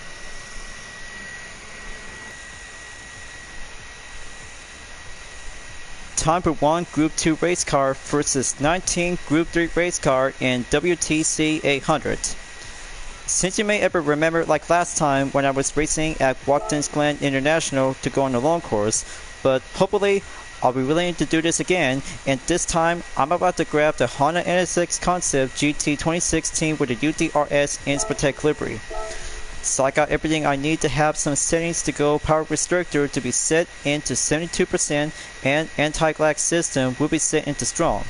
Time for 1 Group 2 race car versus 19 Group 3 race car in WTC 800. Since you may ever remember like last time when I was racing at Watkins Glen International to go on the long course, but hopefully I'll be willing to do this again, and this time I'm about to grab the Honda NSX Concept GT 2016 with the UDRS Inspirtech livery. So I got everything I need to have some settings to go power restrictor to be set into 72%, and anti-lag system will be set into strong.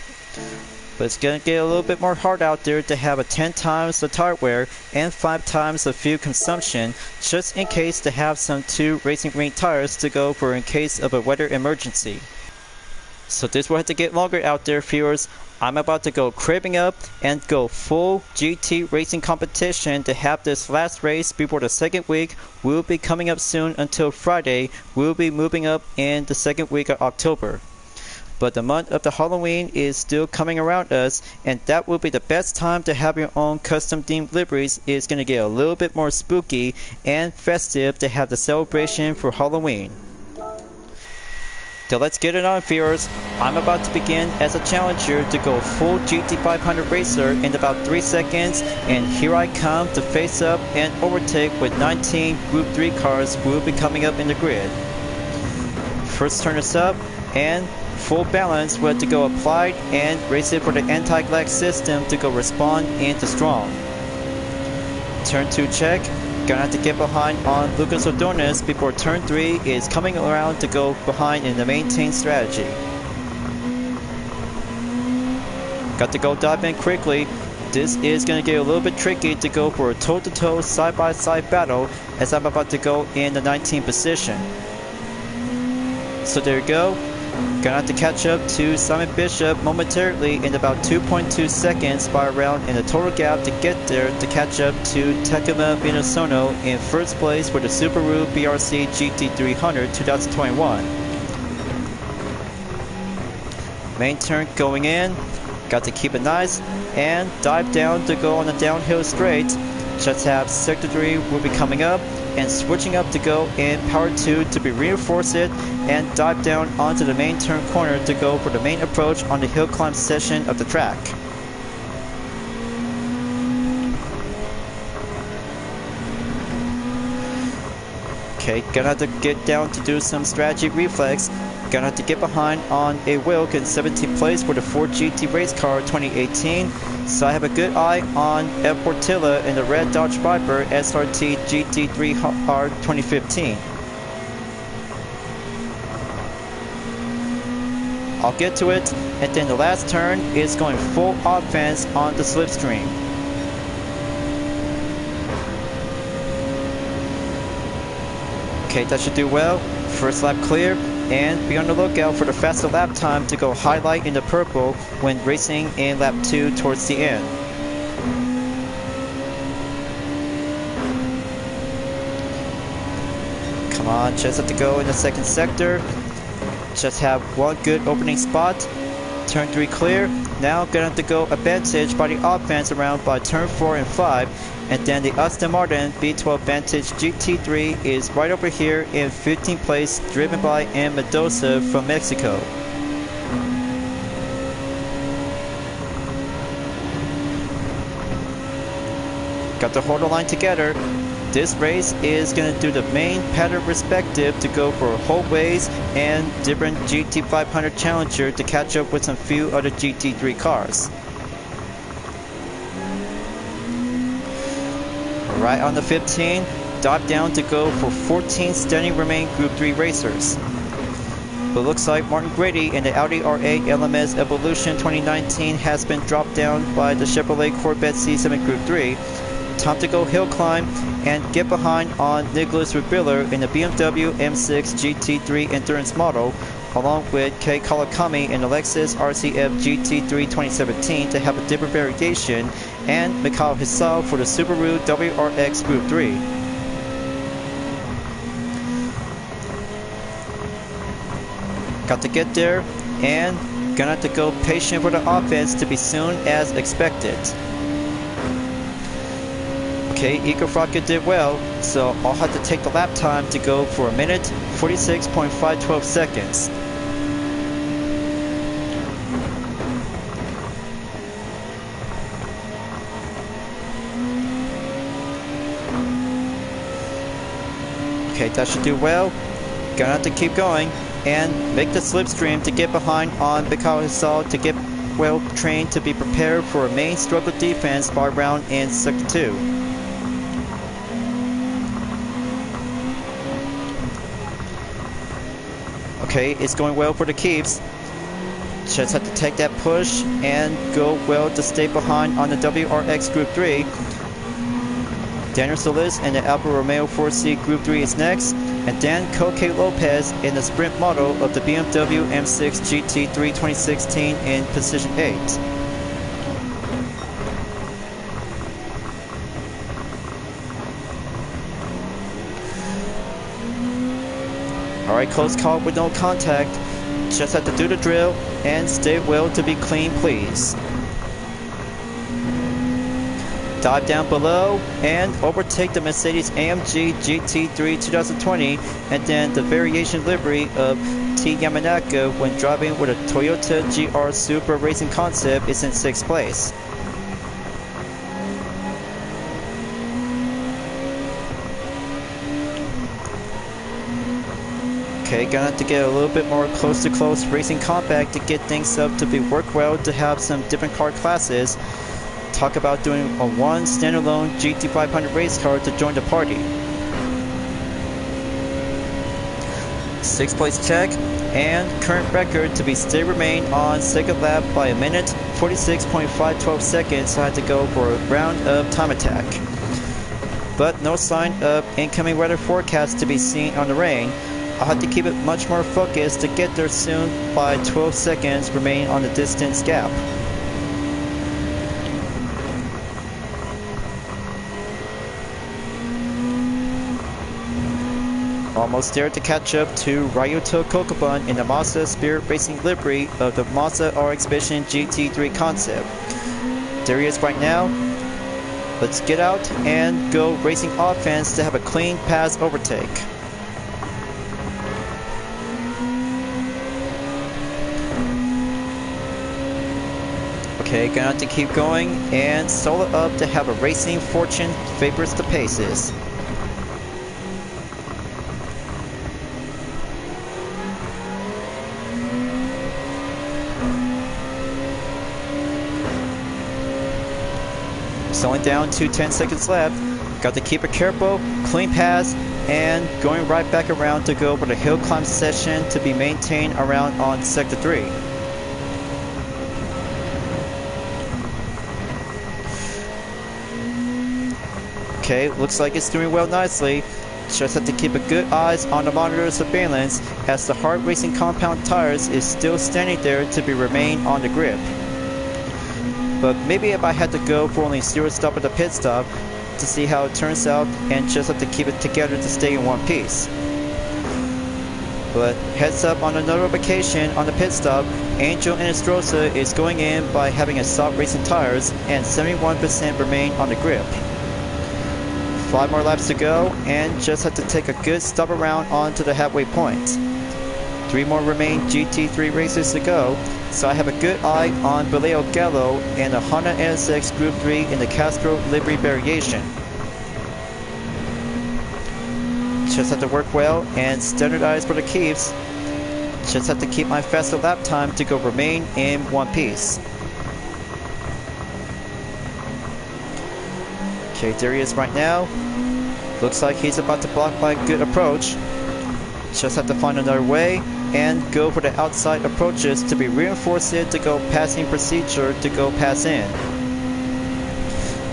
But it's gonna get a little bit more hard out there to have a 10 times the tire wear and 5 times the fuel consumption, just in case to have some 2 racing green tires to go for in case of a weather emergency. So this will have to get longer out there, viewers. I'm about to go craving up and go full GT racing competition to have this last race before the second week will be coming up soon until Friday. We'll be moving up in the second week of October. But the month of the Halloween is still coming around us, and that will be the best time to have your own custom themed liveries. It's going to get a little bit more spooky and festive to have the celebration for Halloween. So let's get it on, viewers. I'm about to begin as a challenger to go full GT500 racer in about 3 seconds, and here I come to face up and overtake with 19 Group 3 cars who will be coming up in the grid. First turn is up, and full balance will have to go applied and race it for the anti-lag system to go respond into strong. Turn 2 check, Gonna have to get behind on Lucas Ordonez before turn 3 is coming around to go behind in the maintain strategy. Got to go dive in quickly. This is going to get a little bit tricky to go for a toe-to-toe, side-by-side battle as I'm about to go in the 19th position. So there you go. Gonna have to catch up to Simon Bishop momentarily in about 2.2 seconds by around in the total gap to get there to catch up to Takuma Minasono in first place for the Subaru BRZ GT300 2021. Main turn going in. Got to keep it nice and dive down to go on the downhill straight. Just have sector 3 will be coming up and switching up to go in power 2 to be reinforced it and dive down onto the main turn corner to go for the main approach on the hill climb section of the track. Okay, gonna have to get down to do some strategy reflex. Gonna have to get behind on a Wilk in 17th place for the Ford GT race car 2018. So I have a good eye on Ed Portilla in the red Dodge Viper SRT GT3R 2015. I'll get to it, and then the last turn is going full offense on the slipstream. Okay, that should do well. First lap clear, and be on the lookout for the faster lap time to go highlight in the purple when racing in lap 2 towards the end. Come on, just have to go in the second sector. Just have one good opening spot. Turn 3 clear. Now gonna have to go advantage by the offense around by turn 4 and 5. And then the Aston Martin B12 Vantage GT3 is right over here in 15th place, driven by M. Mendoza from Mexico. Got to hold the line together. This race is going to do the main pattern respective to go for whole ways and different GT500 Challenger to catch up with some few other GT3 cars. Right on the 15, dive down to go for 14 standing remain Group 3 racers. But looks like Martin Grady in the Audi R8 LMS Evolution 2019 has been dropped down by the Chevrolet Corvette C7 Group 3. Time to go hill climb and get behind on Nicholas Rubiller in the BMW M6 GT3 Endurance model, along with Kei Kawakami in the Lexus RCF GT3 2017 to have a different variation, and Mikhail Hisao for the Subaru WRX Group 3. Got to get there, and gonna have to go patient for the offense to be soon as expected. Okay, Eco Rocket did well, so I'll have to take the lap time to go for 1 minute 46.512 seconds. Okay, that should do well. Gonna have to keep going and make the slipstream to get behind on Mikhail Hisao to get well trained to be prepared for a main struggle defense by round in sector 2. Okay, it's going well for the keeps. Just have to take that push and go well to stay behind on the WRX Group 3. Daniel Solis in the Alfa Romeo 4C Group 3 is next, and then Koke Lopez in the sprint model of the BMW M6 GT3 2016 in position 8. Alright, close call with no contact. Just have to do the drill and stay well to be clean, please. Dive down below and overtake the Mercedes AMG GT3 2020 and then the variation livery of T Yamanaka when driving with a Toyota GR Super Racing Concept is in 6th place. Okay, gonna have to get a little bit more close to close racing compact to get things up to be work well to have some different car classes. talk about doing a one standalone GT500 race car to join the party. 6th place check, and current record to be stay remain on second lap by a minute 46.512 seconds. So I had to go for a round of time attack, but no sign of incoming weather forecast to be seen on the rain. I'll have to keep it much more focused to get there soon by 12 seconds remaining on the distance gap. Almost there to catch up to Ryuto Kokobun in the Mazda Spirit Racing livery of the Mazda RX Vision GT3 concept. There he is right now. Let's get out and go racing offense to have a clean pass overtake. Okay, gonna have to keep going and solo up to have a racing fortune favors the paces. It's only down to 10 seconds left. Got to keep it careful, clean pass, and going right back around to go for the hill climb session to be maintained around on sector 3. Okay, looks like it's doing well nicely. Just have to keep a good eyes on the monitor surveillance as the hard racing compound tires is still standing there to be remain on the grip. But maybe if I had to go for only 0 stop at the pit stop to see how it turns out, and just have to keep it together to stay in one piece. But heads up on another vacation on the pit stop, Angel Inestrosa is going in by having a soft racing tires and 71% remain on the grip. 5 more laps to go and just have to take a good stop around onto the halfway point. 3 more remain GT3 races to go, so I have a good eye on Vallejo Gallo and the Honda NSX Group 3 in the Castro livery variation. Just have to work well and standardize for the keeps. Just have to keep my faster lap time to go remain in one piece. Okay, there he is right now. Looks like he's about to block my good approach. Just have to find another way and go for the outside approaches to be reinforced to go passing procedure to go pass in.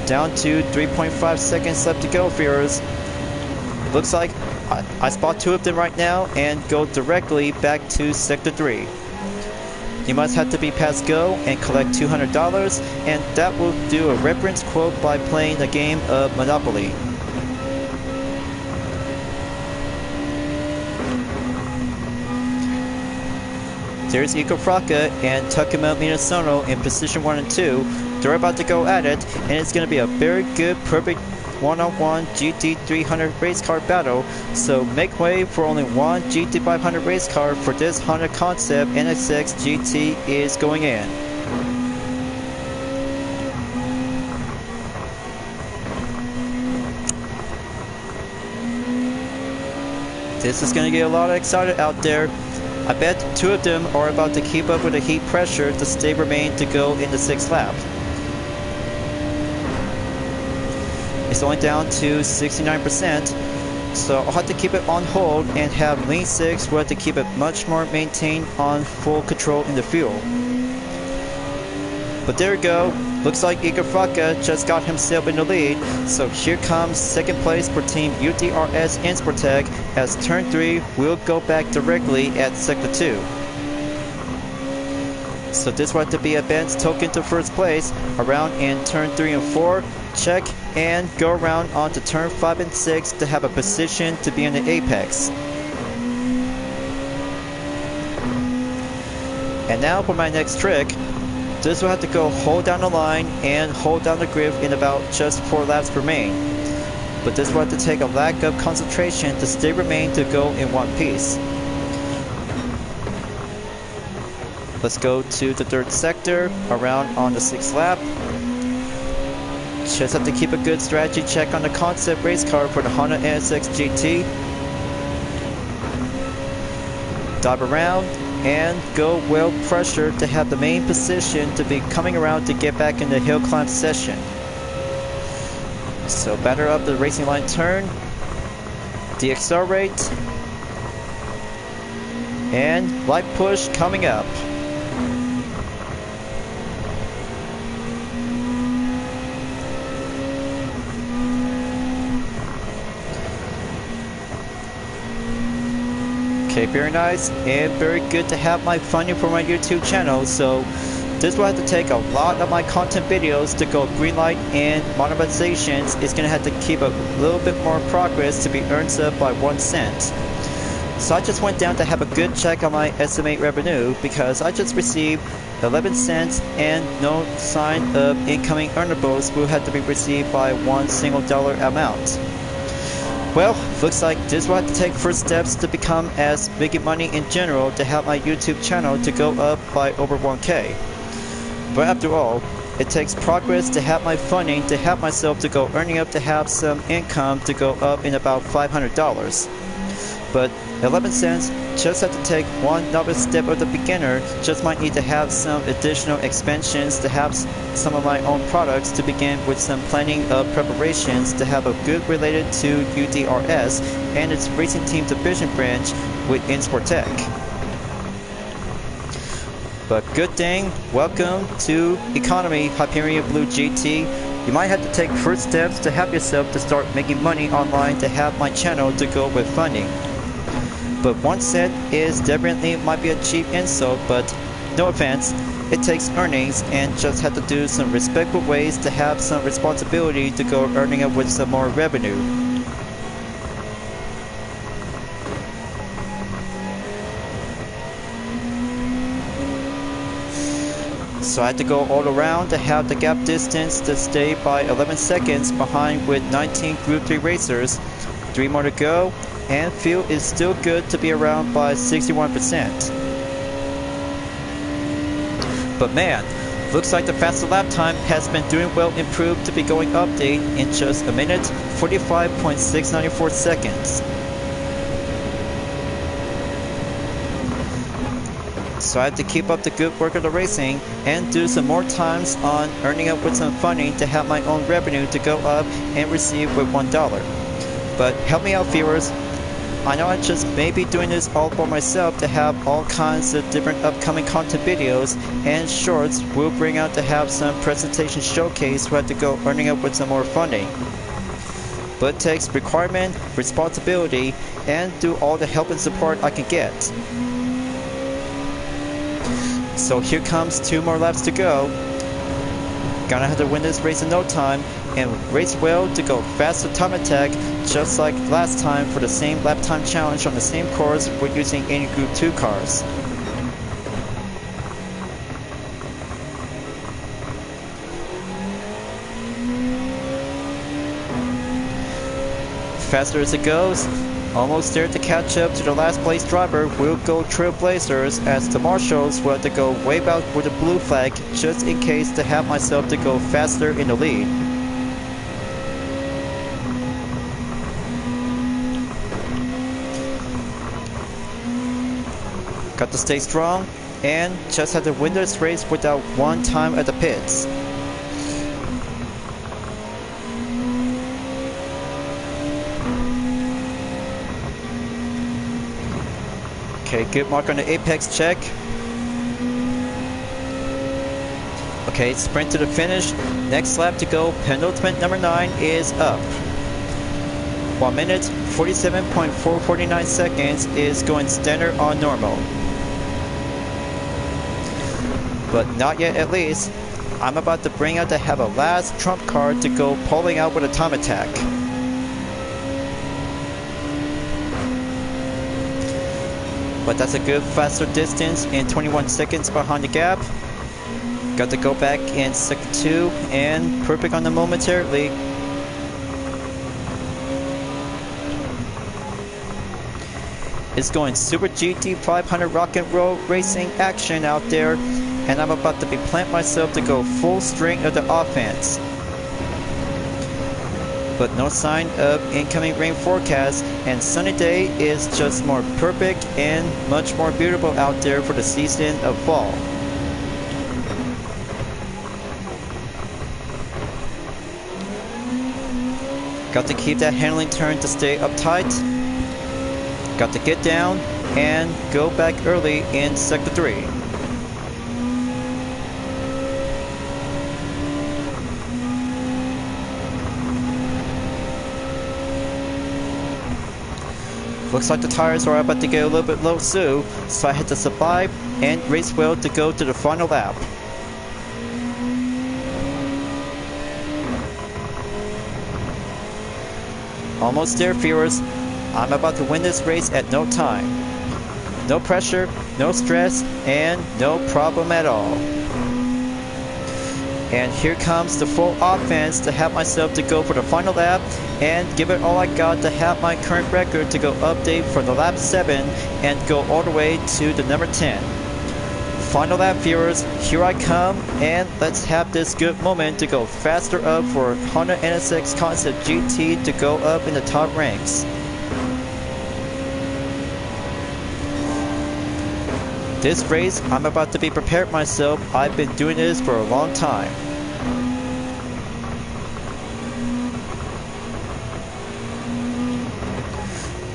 Down to 3.5 seconds left to go, viewers. Looks like I spot 2 of them right now and go directly back to sector 3. You must have to be past go and collect $200, and that will do a reference quote by playing the game of Monopoly. There's Iko Fraka and Takuma Minasono in position 1 and 2. They're about to go at it, and it's going to be a very good, perfect one-on-one GT300 race car battle. So make way for only one GT500 race car for this Honda Concept NSX GT is going in. This is going to get a lot excited out there. I bet 2 of them are about to keep up with the heat pressure to stay remain to go in the 6th lap. It's only down to 69%, so I'll have to keep it on hold and have Lean 6 where I have to keep it much more maintained on full control in the fuel. But there we go. Looks like Iko Fraka just got himself in the lead, so here comes 2nd place for Team UTRS Insportec as turn 3 will go back directly at sector 2. So this will have to be a Benz token to 1st place around in turn 3 and 4, check, and go around onto turn 5 and 6 to have a position to be in the apex. And now for my next trick. This will have to go hold down the line and hold down the grip in about just 4 laps remain. But this will have to take a lack of concentration to stay remain to go in one piece. Let's go to the 3rd sector, around on the 6th lap. Just have to keep a good strategy check on the concept race car for the Honda NSX GT. Dive around and go well pressured to have the main position to be coming around to get back in the hill climb session. So batter up the racing line turn, deaccelerate, and light push coming up. Okay, very nice and very good to have my funding for my YouTube channel. So this will have to take a lot of my content videos to go green light, and monetizations is going to have to keep a little bit more progress to be earned up by 1 cent. So I just went down to have a good check on my estimate revenue because I just received 11 cents and no sign of incoming earnables will have to be received by $1 single amount. Well, looks like this will have to take first steps to become as making money in general to have my YouTube channel to go up by over 1K. But after all, it takes progress to have my funding to help myself to go earning up to have some income to go up in about $500. But 11 cents just have to take one another step of the beginner, just might need to have some additional expansions to have some of my own products to begin with some planning of preparations to have a good related to UDRS and its racing team division branch with Insportec. But good thing, welcome to Economy Hyperion-Blue-GT. You might have to take first steps to help yourself to start making money online to have my channel to go with funding. But 1 cent is definitely might be a cheap insult, but no offense, it takes earnings and just have to do some respectful ways to have some responsibility to go earning up with some more revenue. So I had to go all around to have the gap distance to stay by 11 seconds behind with 19 Group 3 racers, 3 more to go, and fuel is still good to be around by 61%. But man, looks like the faster lap time has been doing well improved to be going update in just a minute 45.694 seconds. So I have to keep up the good work of the racing and do some more times on earning up with some funding to have my own revenue to go up and receive with $1. But help me out, viewers. I know I just may be doing this all for myself to have all kinds of different upcoming content videos and shorts will bring out to have some presentation showcase who have to go earning up with some more funding. But it takes requirement, responsibility, and do all the help and support I can get. So here comes 2 more laps to go. Gonna have to win this race in no time and race well to go faster time attack just like last time for the same lap time challenge on the same course we're using any Group 2 cars. Faster as it goes, almost there to catch up to the last place driver will go Trailblazers as the marshals will have to go way out with the blue flag just in case to have myself to go faster in the lead. Got to stay strong and just had to win this race without one time at the pits. Okay, good mark on the apex check. Okay, sprint to the finish. Next lap to go, penultimate number 9 is up. 1 minute, 47.449 seconds is going standard on normal. But not yet at least. I'm about to bring out to have a last trump card to go pulling out with a time attack. But that's a good faster distance in 21 seconds behind the gap. Got to go back in second 2 and perfect on the momentarily. It's going Super GT 500 rock and roll racing action out there, and I'm about to be plant myself to go full string of the offense. but no sign of incoming rain forecast, and sunny day is just more perfect and much more beautiful out there for the season of fall. Got to keep that handling turn to stay uptight. Got to get down and go back early in sector 3. Looks like the tires are about to get a little bit low too, so I had to survive and race well to go to the final lap. Almost there, viewers. I'm about to win this race at no time. No pressure, no stress, and no problem at all. And here comes the full offense to have myself to go for the final lap and give it all I got to have my current record to go update for the lap 7 and go all the way to the number 10. Final lap, viewers, here I come, and let's have this good moment to go faster up for Honda NSX Concept GT to go up in the top ranks. This race, I'm about to be prepared myself. I've been doing this for a long time.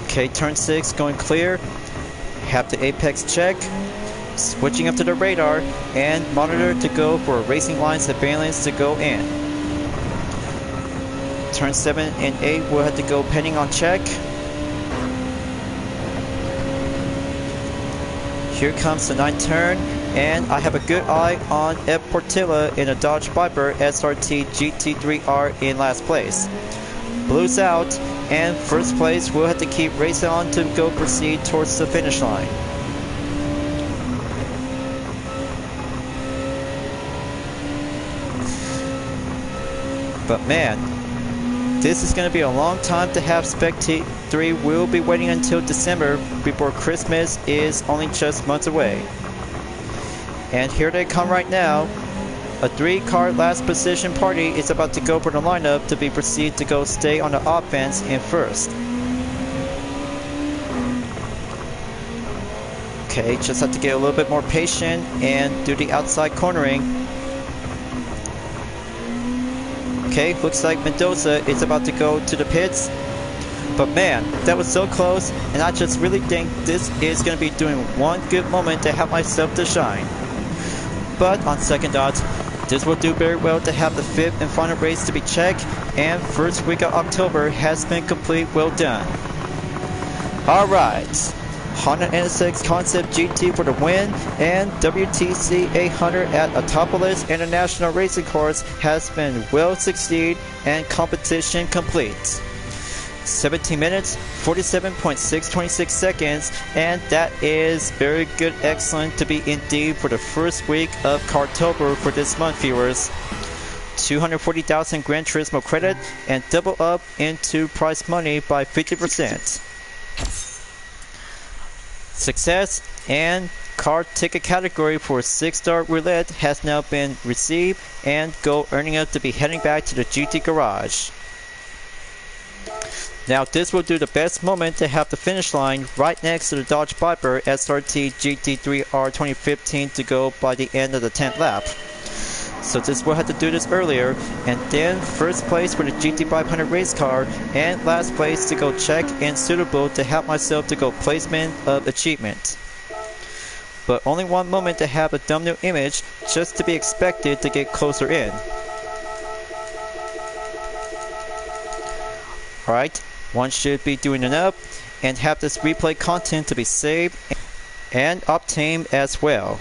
Okay, turn 6 going clear. Have the apex check. Switching up to the radar and monitor to go for racing line surveillance to go in. Turn 7 and 8 will have to go pending on check. Here comes the 9th turn, and I have a good eye on Ed Portilla in a Dodge Viper SRT GT3R in last place. Blue's out, and first place will have to keep racing on to go proceed towards the finish line. But man, this is going to be a long time to have Spec 3. We'll be waiting until December before Christmas is only just months away. And here they come right now. A 3-car last position party is about to go for the lineup to be proceed to go stay on the offense in first. Okay, just have to get a little bit more patient and do the outside cornering. Okay, looks like Mendoza is about to go to the pits. But man, that was so close, and I just really think this is going to be doing one good moment to have myself to shine. But on second thoughts, this will do very well to have the 5th and final race to be checked, and first week of October has been complete. Well done. Alright, Honda NSX Concept GT for the win, and WTC 800 at Autopolis International Racing Course has been well succeed and competition complete. 17 minutes, 47.626 seconds, and that is very good, excellent to be indeed for the first week of Cartober for this month, viewers. 240,000 Gran Turismo credit and double up into prize money by 50%. Success and car ticket category for 6-star roulette has now been received, and go earning up to be heading back to the GT garage. Now this will do the best moment to have the finish line right next to the Dodge Viper SRT GT3R 2015 to go by the end of the 10th lap. So this will have to do this earlier, and then first place for the GT500 race car, and last place to go check and suitable to help myself to go placement of achievement. But only one moment to have a thumbnail image, just to be expected to get closer in. Alright, one should be doing enough, and have this replay content to be saved and obtained as well.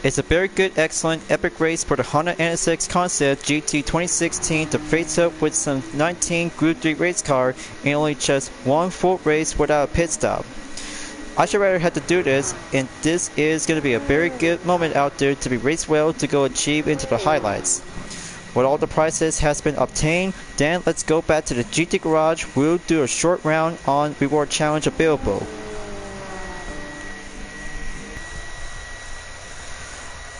It's a very good, excellent, epic race for the Honda NSX Concept GT 2016 to face up with some 19 Group 3 race car in only just one full race without a pit stop. I should rather have to do this, and this is going to be a very good moment out there to be raced well to go achieve into the highlights. When all the prizes has been obtained, then let's go back to the GT garage. We'll do a short round on reward challenge available.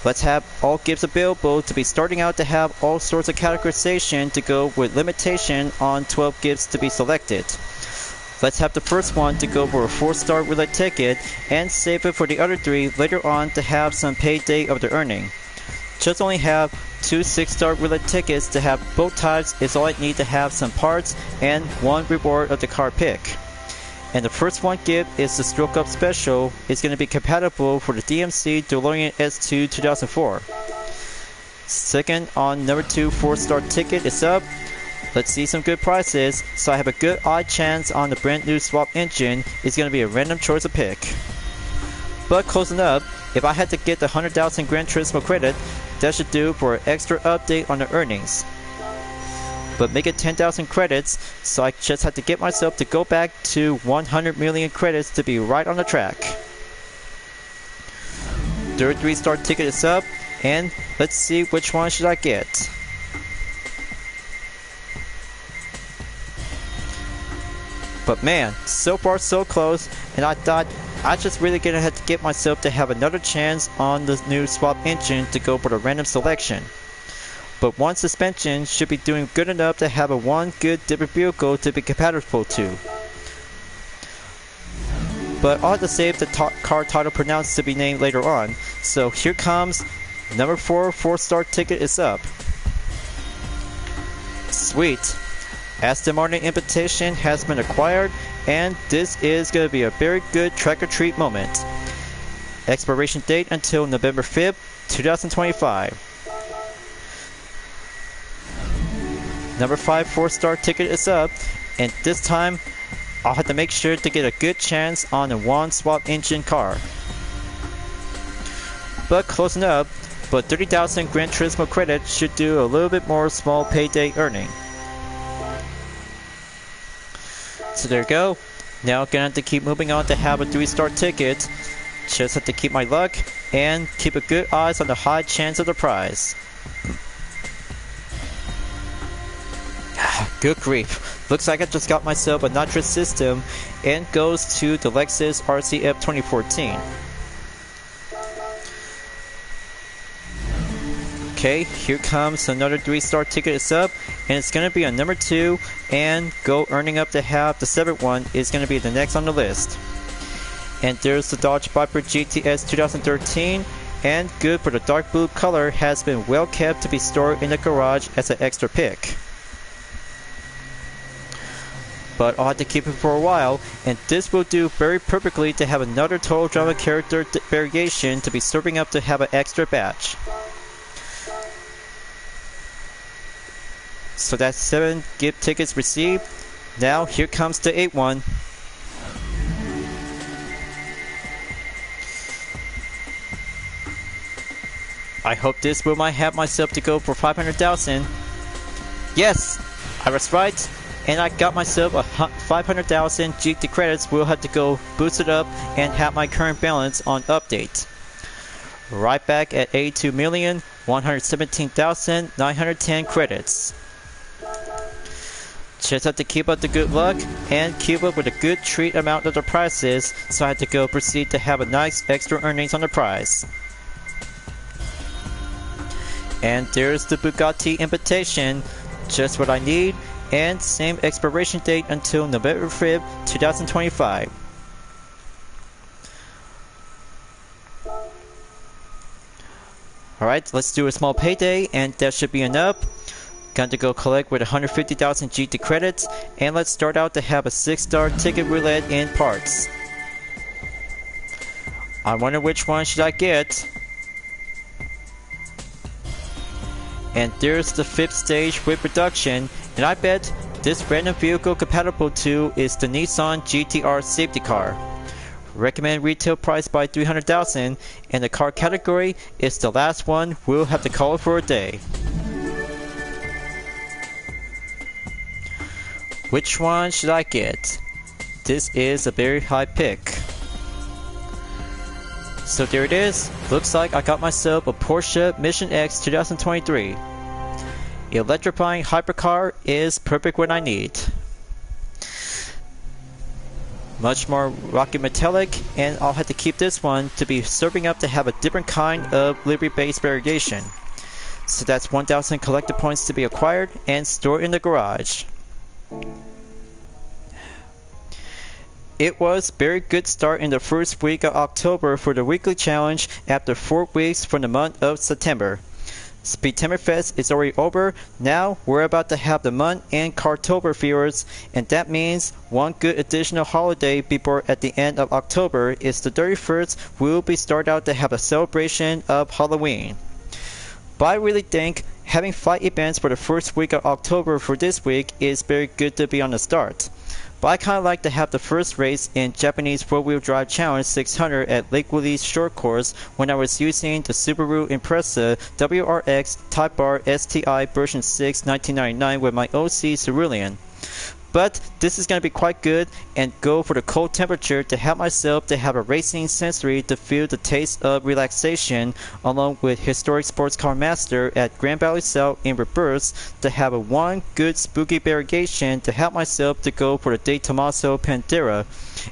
Let's have all gifts available to be starting out to have all sorts of categorization to go with limitation on 12 gifts to be selected. Let's have the first one to go for a 4-star roulette ticket and save it for the other 3 later on to have some payday of the earning. Just only have 2 6-star roulette tickets to have both types is all I need to have some parts and 1 reward of the car pick. And the first one gift is the Stroke Up Special. It's going to be compatible for the DMC DeLorean S2 2004. Second on number 2 4-star ticket is up. Let's see some good prices. So I have a good odd chance on the brand new swap engine. It's going to be a random choice of pick. But closing up, if I had to get the 100,000 Gran Turismo credit, that should do for an extra update on the earnings. But make it 10,000 credits, so I just have to get myself to go back to 100 million credits to be right on the track. Third 3-star ticket is up, and let's see which one should I get. But man, so far so close, and I thought I just really gonna have to get myself to have another chance on the new swap engine to go for the random selection. But one suspension should be doing good enough to have a one good different vehicle to be compatible to. But I'll have to save the car title pronounced to be named later on. So here comes number 4 4-star ticket is up. Sweet. Aston Martin invitation has been acquired, and this is going to be a very good track or treat moment. Expiration date until November 5th, 2025. Number 5 4-star ticket is up, and this time I'll have to make sure to get a good chance on a 1 swap engine car. But closing up, but 30,000 Gran Turismo credit should do a little bit more small payday earning. So there you go. Now gonna have to keep moving on to have a 3-star ticket. Just have to keep my luck and keep a good eyes on the high chance of the prize. Good grief. Looks like I just got myself a nitrous system and goes to the Lexus RCF 2014. Okay, here comes another 3-star ticket is up, and it's going to be on number 2, and go earning up to have the 7th one is going to be the next on the list. And there's the Dodge Viper GTS 2013, and good for the dark blue color, has been well kept to be stored in the garage as an extra pick. But I'll have to keep it for a while, and this will do very perfectly to have another Total Drama character variation to be serving up to have an extra batch. So that's 7 gift tickets received. Now here comes the 8th one. I hope this will might have myself to go for 500,000. Yes, I was right, and I got myself a 500,000 GT credits. Will have to go boost it up and have my current balance on update. Right back at 82,117,910 credits. Just have to keep up the good luck and keep up with a good treat amount of the prizes, so I had to go proceed to have a nice extra earnings on the prize. And there's the Bugatti invitation, just what I need, and same expiration date until November 5th, 2025. Alright, let's do a small payday, and that should be enough. Got to go collect with 150,000 GT credits, and let's start out to have a 6-star ticket roulette in parts. I wonder which one should I get. And there's the 5th stage with production, and I bet this random vehicle compatible to is the Nissan GTR safety car. Recommend retail price by 300,000, and the car category is the last one. We'll have to call it for a day. Which one should I get? This is a very high pick. So there it is. Looks like I got myself a Porsche Mission X 2023. Electrifying hypercar is perfect when I need. much more rocky metallic, and I'll have to keep this one to be serving up to have a different kind of livery based variation. So that's 1,000 collector points to be acquired and stored in the garage. It was a very good start in the first week of October for the weekly challenge after 4 weeks from the month of September. Speedtemberfest is already over. Now we're about to have the month and Cartober viewers, and that means one good additional holiday before at the end of October is the 31st. We'll be start out to have a celebration of Halloween. But I really think having 5 events for the first week of October for this week is very good to be on the start. But I kind of like to have the first race in Japanese 4-wheel drive challenge 600 at Lake Willie's short course when I was using the Subaru Impreza WRX Type R STI version 6 1999 with my OC Cerulean. But this is going to be quite good and go for the cold temperature to help myself to have a racing sensory to feel the taste of relaxation, along with Historic Sports Car Master at Grand Valley South in reverse to have a one good spooky variation to help myself to go for the De Tomaso Pantera.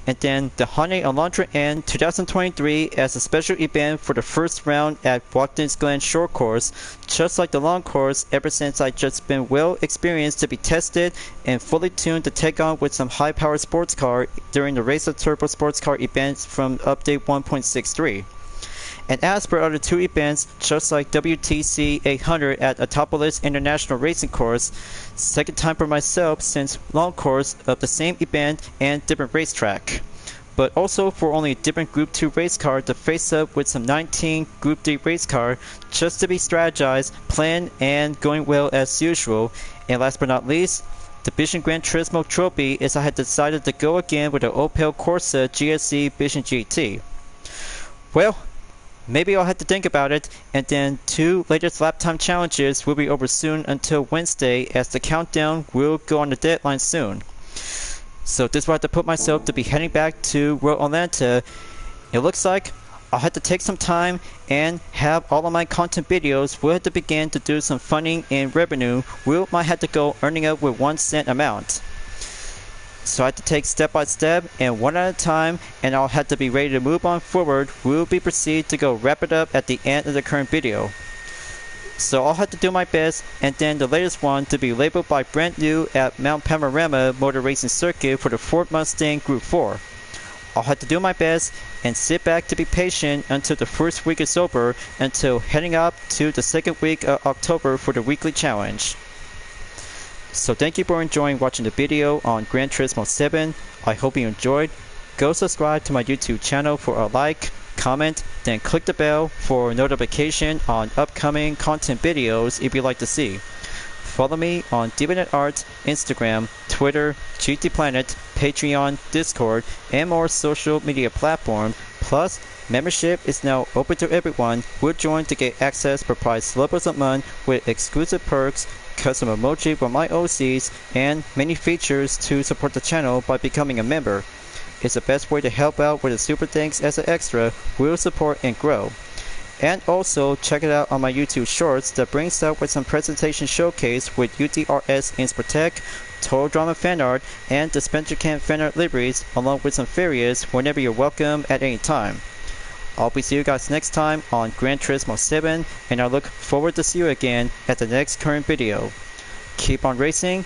And then the Hyundai Elantra N 2023 as a special event for the first round at Watkins Glen Short Course. Just like the long course, ever since I just been well experienced to be tested and fully tuned to take on with some high power sports car during the Race of Turbo Sports Car events from update 1.63. And as per other 2 events, just like WTC 800 at Autopolis International Racing Course, second time for myself since long course of the same event and different racetrack. But also for only a different Group 2 race car to face up with some 19 Group 3 race car just to be strategized, planned, and going well as usual. And last but not least, the Vision Gran Turismo trophy is I had decided to go again with the Opel Corsa GSE Vision GT. Well, maybe I'll have to think about it, and then 2 latest lap time challenges will be over soon until Wednesday as the countdown will go on the deadline soon. So this will have to put myself to be heading back to Road Atlanta. It looks like I'll have to take some time and have all of my content videos. We'll have to begin to do some funding and revenue. We might have to go earning up with 1 cent amount. So I have to take step by step and one at a time, and I'll have to be ready to move on forward. We'll be proceed to go wrap it up at the end of the current video. So I'll have to do my best, and then the latest one to be labeled by brand new at Mount Panorama Motor Racing Circuit for the Ford Mustang Group 4. I'll have to do my best and sit back to be patient until the first week is over, until heading up to the second week of October for the weekly challenge. So thank you for enjoying watching the video on Gran Turismo 7. I hope you enjoyed. Go subscribe to my YouTube channel for a like, comment, then click the bell for notification on upcoming content videos if you'd like to see. Follow me on DividendArt, Instagram, Twitter, GT Planet, Patreon, Discord, and more social media platforms. Plus, membership is now open to everyone. We'll join to get access per price levels a month with exclusive perks, custom emoji for my OCs, and many features to support the channel by becoming a member. It's the best way to help out with the super thanks as an extra. We'll support and grow. And also check it out on my YouTube shorts that brings out with some presentation showcase with UDRS Inspirtech, Total Drama fan art, and Dispenser Can fan art liveries, along with some fairies whenever you're welcome at any time. I'll be seeing you guys next time on Gran Turismo 7, and I look forward to see you again at the next current video. Keep on racing,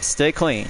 stay clean.